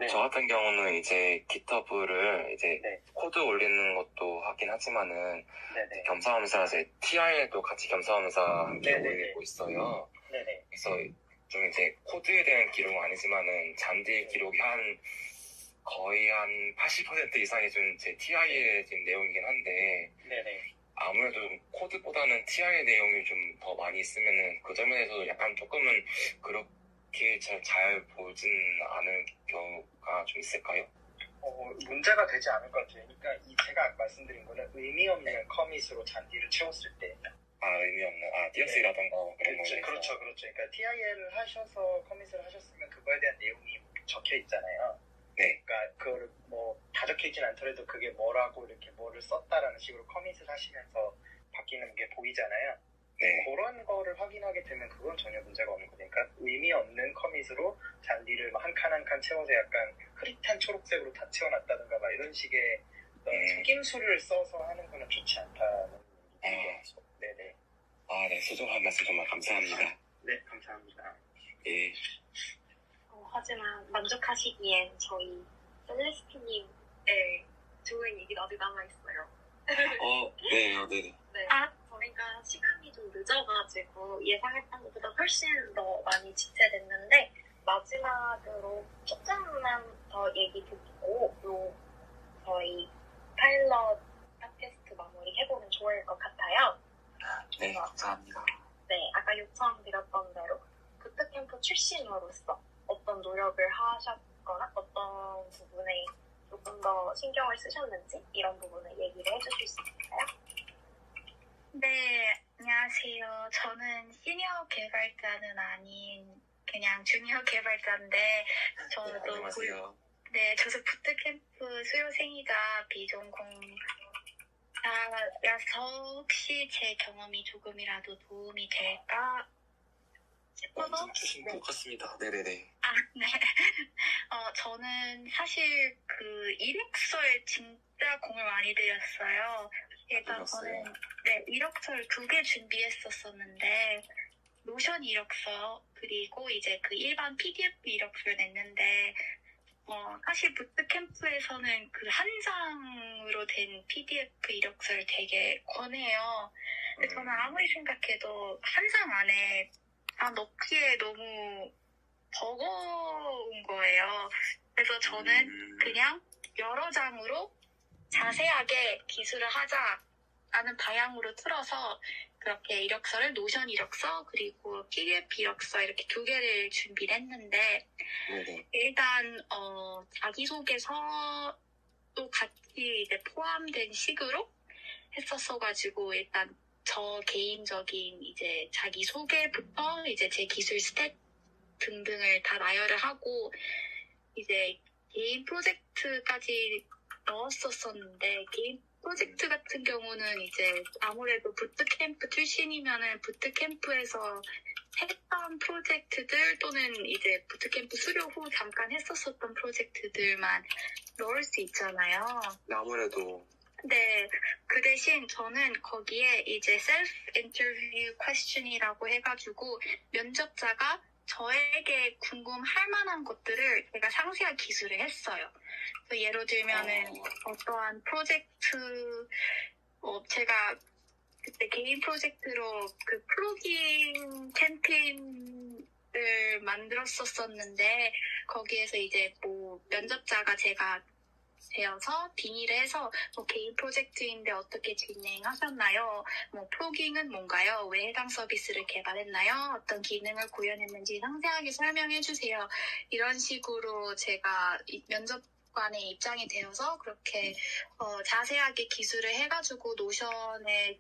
저 같은 경우는 이제 깃허브를 이제 코드 올리는 것도 하긴 하지만은 겸사겸사 TI에도 같이 겸사겸사 함께 올리고 있어요. 그래서 좀 이제 코드에 대한 기록은 아니지만은 잔디 기록이 거의 한 80% 이상이 좀 제 TI의 내용이긴 한데 아무래도 코드보다는 TI의 내용이 좀 더 많이 있으면은 그 점에서 약간 조금은 그렇게 잘 보진 않을 경우가 좀 있을까요? 문제가 되지 않을 것 같아요. 그러니까 제가 말씀드린 거는 의미 없는 커밋으로 잔디를 채웠을 때. 의미 없는, 띄어쓰기라던가 그런 거에 그렇죠. 그러니까 TIL을 하셔서 커밋을 하셨으면 그거에 대한 내용이 적혀 있잖아요. 그러니까 그거를 다 적혀 있진 않더라도 그게 뭐라고 이렇게 뭐를 썼다라는 식으로 커밋을 하시면서 바뀌는 게 보이잖아요. 그런 거를 확인하게 되면 그건 전혀 문제가 없는 거니까 의미 없는 커밋으로 잔디를 한 칸 한 칸 채워서 약간 흐릿한 초록색으로 다 채워놨다든가 막 이런 식의 속임수를 써서 하는 거는 좋지 않다는 얘기죠. 네네. 네, 소중한 말씀 정말 감사합니다. 네, 감사합니다. 예. 하지만 만족하시기엔 저희 셀레스티님의 좋은 얘기가 아직 남아있어요. 네네. 저희가 시간이 좀 늦어가지고 예상했던 것보다 훨씬 더 많이 지체됐는데 마지막으로 조금만 더 얘기 듣고 저희 파일럿 팟캐스트 마무리해보면 좋을 것 같아요. 네, 감사합니다. 네, 아까 요청드렸던 대로 부트캠프 출신으로서 어떤 노력을 하셨거나 어떤 부분에 조금 더 신경을 쓰셨는지 이런 부분을 얘기를 해주실 수 있을까요? 네, 안녕하세요. 저는 시니어 개발자는 아닌 그냥 주니어 개발자인데 저도 안녕하세요. 저도 부트캠프 수료생이자 비전공 라서 혹시 제 경험이 조금이라도 도움이 될까 싶어서 주신 것 같습니다. 네네네. 네. 저는 사실 그 이력서에 진짜 공을 많이 들였어요. 일단 저는 이력서를 2개 준비했었었는데 노션 이력서 그리고 이제 그 일반 PDF 이력서를 냈는데 사실 부트캠프에서는 그 한 장으로 된 PDF 이력서를 되게 권해요. 근데 저는 아무리 생각해도 한 장 안에 다 넣기에 너무 버거운 거예요. 그래서 저는 그냥 여러 장으로 자세하게 기술을 하자라는 방향으로 틀어서 그렇게 이력서를 노션 이력서 그리고 PDF 이력서 이렇게 2개를 준비를 했는데 일단 자기소개서도 같이 이제 포함된 식으로 했었어가지고 일단 저 개인적인 이제 자기소개부터 이제 제 기술 스탯 등등을 다 나열을 하고 이제 개인 프로젝트까지 넣었었었는데 개인 프로젝트 같은 경우는 이제 아무래도 부트캠프 출신이면은 부트캠프에서 했던 프로젝트들 또는 이제 부트캠프 수료 후 잠깐 했었었던 프로젝트들만 넣을 수 있잖아요. 아무래도. 네, 그 대신 저는 거기에 이제 셀프 인터뷰 퀘스천이라고 해가지고 면접자가 저에게 궁금할 만한 것들을 제가 상세하게 기술을 했어요. 예를 들면은 어떠한 프로젝트, 제가 그때 개인 프로젝트로 그 플러깅 캠페인을 만들었었는데 거기에서 이제 뭐 면접자가 제가 되어서 빙의를 해서 개인 프로젝트인데 어떻게 진행하셨나요? 플로깅은 뭔가요? 왜 해당 서비스를 개발했나요? 어떤 기능을 구현했는지 상세하게 설명해 주세요. 이런 식으로 제가 면접관의 입장이 되어서 그렇게 자세하게 기술을 해가지고 노션에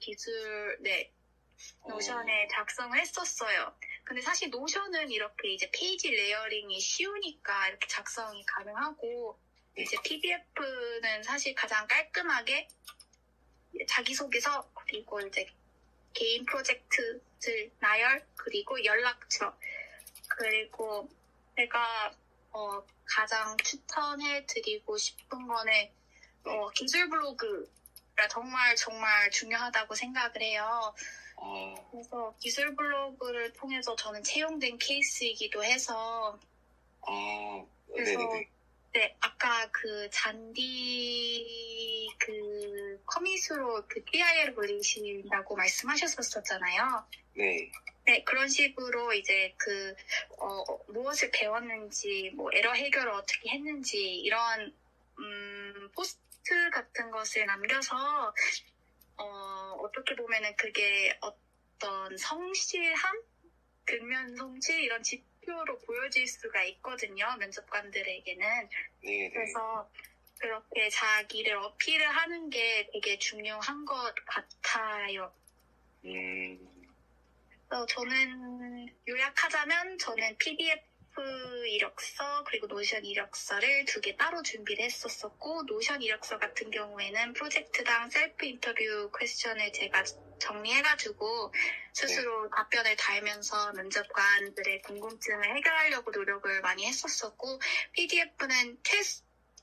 작성을 했었어요. 근데 사실 노션은 이렇게 이제 페이지 레이어링이 쉬우니까 이렇게 작성이 가능하고 이제 PDF는 사실 가장 깔끔하게 자기소개서 그리고 이제 개인 프로젝트들 나열 그리고 연락처 그리고 제가 가장 추천해드리고 싶은 거는 기술 블로그가 정말 중요하다고 생각을 해요. 그래서 기술 블로그를 통해서 저는 채용된 케이스이기도 해서 그래서 네, 아까 그 잔디 그 커밋으로 그 PI를 올리신다고 말씀하셨었잖아요. 네. 네, 그런 식으로 이제 무엇을 배웠는지, 에러 해결을 어떻게 했는지, 이런, 포스트 같은 것을 남겨서, 어떻게 보면은 그게 어떤 성실함? 근면 성실? 이런 지표로 보여질 수가 있거든요, 면접관들에게는. 네. 그래서 그렇게 자기를 어필을 하는 게 되게 중요한 것 같아요. 저는 요약하자면 저는 PDF 이력서 그리고 노션 이력서를 2개 따로 준비를 했었었고 노션 이력서 같은 경우에는 프로젝트당 셀프 인터뷰 퀘스천을 제가 정리해가지고 스스로 답변을 달면서 면접관들의 궁금증을 해결하려고 노력을 많이 했었었고 PDF는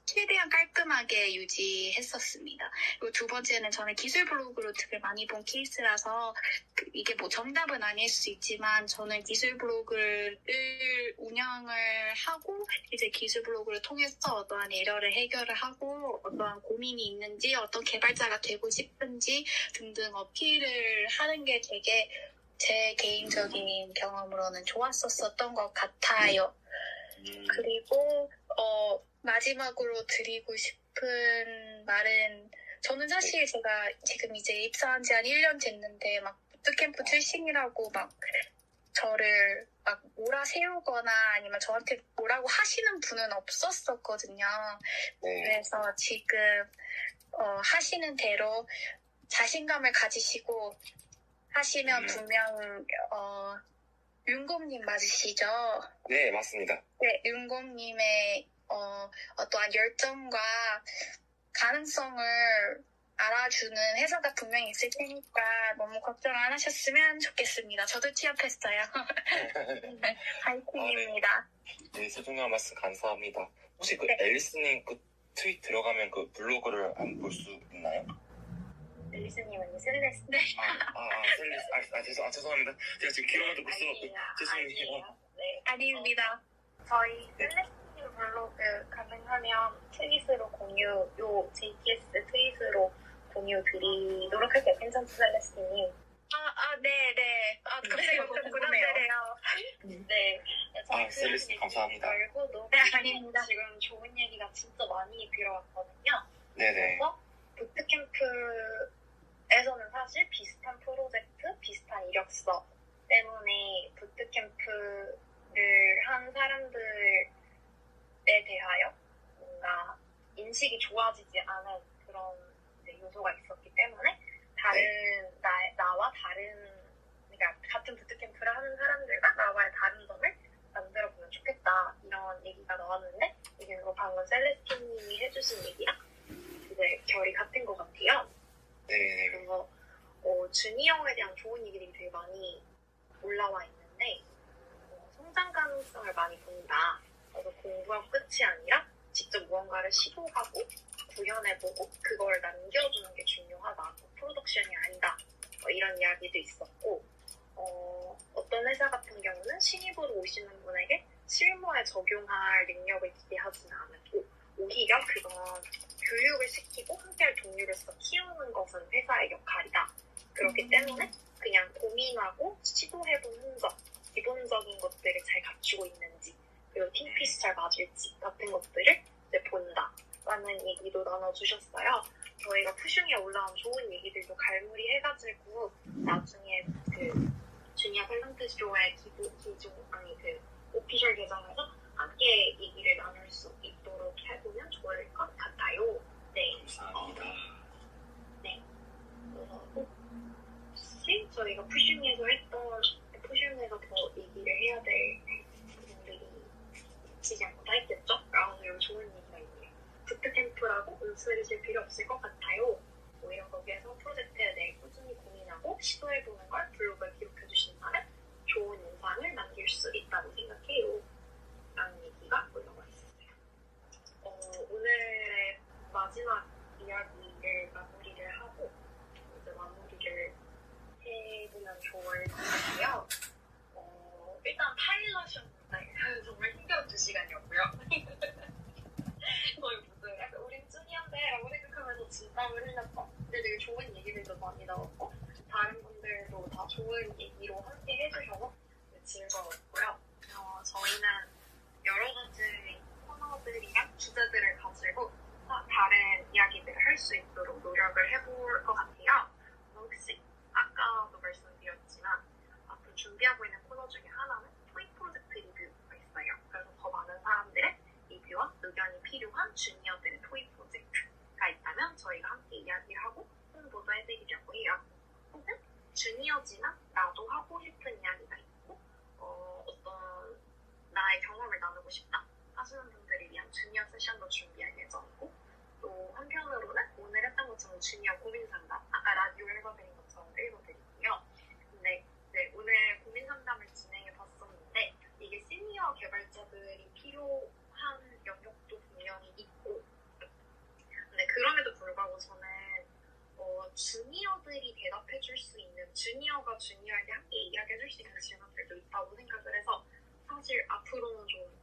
최대한 깔끔하게 유지했었습니다. 그리고 2번째는 저는 기술 블로그로 되게 많이 본 케이스라서 이게 정답은 아닐 수 있지만 저는 기술 블로그를 운영을 하고 이제 기술 블로그를 통해서 어떠한 에러를 해결을 하고 어떠한 고민이 있는지 어떤 개발자가 되고 싶은지 등등 어필을 하는 게 되게 제 개인적인 경험으로는 좋았었던 것 같아요. 그리고 마지막으로 드리고 싶은 말은 저는 사실 제가 지금 이제 입사한 지 한 1년 됐는데 부트캠프 출신이라고 저를 몰아세우거나 아니면 저한테 뭐라고 하시는 분은 없었었거든요. 그래서 지금 하시는 대로 자신감을 가지시고 하시면 분명 윤곰님 맞으시죠? 네, 맞습니다. 네, 윤곰님의 어떠한 열정과 가능성을 알아주는 회사가 분명히 있을 테니까 너무 걱정 안 하셨으면 좋겠습니다. 저도 취업했어요. 파이팅입니다. 네, 소중한 말씀 감사합니다. 혹시 그 네. 앨리스님 그 트윗 들어가면 그 블로그를 안 볼 수 있나요? 앨리스님은 셀레스틴. 네. 셀레스. 죄송합니다. 제가 지금 귀로만 듣고 있어갖고 죄송해요. 네. 아닙니다. 저희 셀레스틴 블로그 가능하면 트윗으로 요 JTS 트윗으로 공유 드리도록 할게요. 괜찮죠, 셀레스틴님? 네. 갑자기 부담되네요. 네. 저희 셀레스틴 감사합니다. 말고도 네, 아닙니다. 지금 좋은 얘기가 진짜 많이 들어왔거든요. 네네. 그래서 부트캠프에서는 사실 비슷한 프로젝트, 비슷한 이력서 때문에 부트캠프를 한 사람들에 대하여 뭔가 인식이 좋아지지 않은 그런 이제 요소가 있었기 때문에 나와 다른, 그러니까 같은 부트캠프를 하는 사람들과 나와의 다른 점을 만들어보면 좋겠다, 이런 얘기가 나왔는데, 이게 방금 셀레스틴님이 해주신 얘기랑 이제 결이 같은 것 같아요. 네. 그래서 주니어에 대한 좋은 얘기들이 되게 많이 올라와 있는데, 성장 가능성을 많이 본다. 그래서 공부하고 끝이 아니라 직접 무언가를 시도하고 구현해보고 그걸 남겨주는 게 중요하다. 프로덕션이 아니다. 이런 이야기도 있었고, 어떤 회사 같은 경우는 신입으로 오시는 분에게 실무에 적용할 능력을 기대하지는 않고, 오히려 그건 교육을 시키고 함께할 동료로서 키우는 것은 회사의 역할이다. 그렇기 때문에 그냥 고민하고 시도해본 흔적, 기본적인 것들을 잘 갖추고 있는지, 그리고 팀피스 잘 맞을지 같은 것들을 이제 본다 라는 얘기도 나눠주셨어요. 저희가 푸슝에 올라온 좋은 얘기들도 갈무리 해가지고 나중에 그 주니어 탤런트 쇼의 오피셜 계정에서 함께 얘기를 나눌 수 있도록 해보면 좋을 것 같아요. 네. 감사합니다. 네. 그래서 혹시 저희가 푸슝에서 더 얘기를 해야 될 부분들이 있지 않고 다 있겠죠? 오늘 좋은 얘기가 있네요. 부트캠프라고 움츠리실 필요 없을 것 같아요. 오히려 거기에서 프로젝트에 대해 꾸준히 고민하고 시도해보는 걸 블로그에 기록해주신다면 좋은 인상을 남길 수 있다고 생각해요. 라는 얘기가 올라와 있었어요. 오늘의 마지막 이야기를 마무리를 하고 이제 마무리를 해보면 좋을 것 같아요. 일단 파일럿이었는데 정말 힘겨운 2시간이었고요. 저희 모두 약간 우린 쭈니언데 라고 생각하면서 진땀을 흘렸고, 근데 되게 좋은 얘기들도 많이 나왔고, 다른 분들도 다 좋은 얘기로 함께 해주셔서 즐거웠고요. 저희는 여러 가지 코너들이랑 주제들을 가지고 다른 이야기들을 할 수 있도록 노력을 해볼 것 같아요. 혹시 아까도 말씀드렸지만 앞으로 준비하고 있는 코너 중에 하나는 토익 프로젝트 리뷰가 있어요. 그래서 더 많은 사람들의 리뷰와 의견이 필요한 주니어들의 토익 프로젝트가 있다면 저희가 함께 이야기를 하고 홍보도 해드리려고 해요. 혹은 주니어지만 나도 하고 싶은 이야기가 있고 어떤 나의 경험을 나누고 싶다 하시는 분들을 위한 주니어 세션도 준비할 예정이고, 또 한편으로는 오늘 했던 것처럼 주니어 고민 상담, 아까 라디오 읽어드린 것처럼 읽어드리고요. 근데 오늘 고민 상담을 진행해 봤었는데 이게 시니어 개발자들이 필요한 영역도 분명히 있고, 근데 그럼에도 불구하고 저는 주니어들이 대답해줄 수 있는, 주니어가 주니어에게 함께 이야기해줄 수 있는 질문들도 있다고 생각을 해서, 사실 앞으로는 좀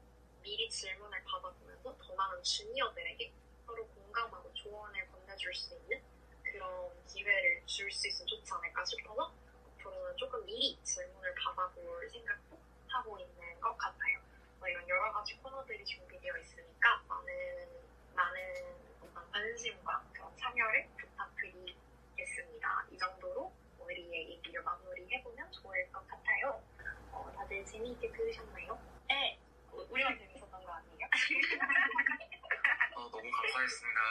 미리 질문을 받아보면서 더 많은 주니어들에게 서로 공감하고 조언을 건네줄 수 있는 그런 기회를 줄 수 있으면 좋지 않을까 싶어서 앞으로는 조금 미리 질문을 받아볼 생각도 하고 있는 것 같아요. 이런 여러 가지 코너들이 준비되어 있으니까 많은 관심과 그런 참여를 부탁드리겠습니다. 이 정도로 우리의 얘기를 마무리해보면 좋을 것 같아요. 다들 재미있게 들으셨나요? 네. 우리만 재밌었던 거 아니에요? 너무 감사했습니다.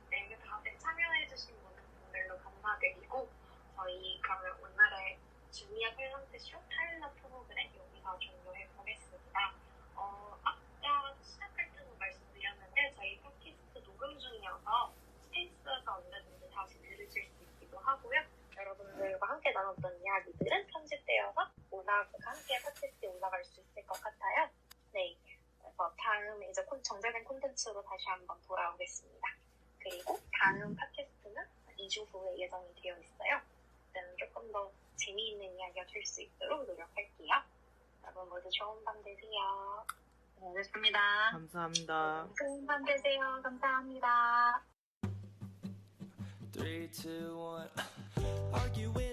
네, 이렇게 다들 참여해주신 분들도 감사드리고, 저희 그러면 오늘의 주니어 탤런트 쇼 타일러 프로그램 여기서 종료해보겠습니다. 아까 시작할 때도 말씀드렸는데 저희 팟캐스트 녹음 중이어서 스페이스 분들과 함께 나눴던 이야기들은 편집되어서 함께 팟캐스트에 올라갈 수 있을 것 같아요. 네. 그래서 다음에 이제 정제된 콘텐츠로 다시 한번 돌아오겠습니다. 그리고 다음 팟캐스트는 2주 후에 예정이 되어 있어요. 그때는 조금 더 재미있는 이야기가 될 수 있도록 노력할게요. 여러분 모두 좋은 밤 되세요. 네, 알겠습니다. 감사합니다. 좋은 밤 되세요. 감사합니다. 3, 2, 1 Arguing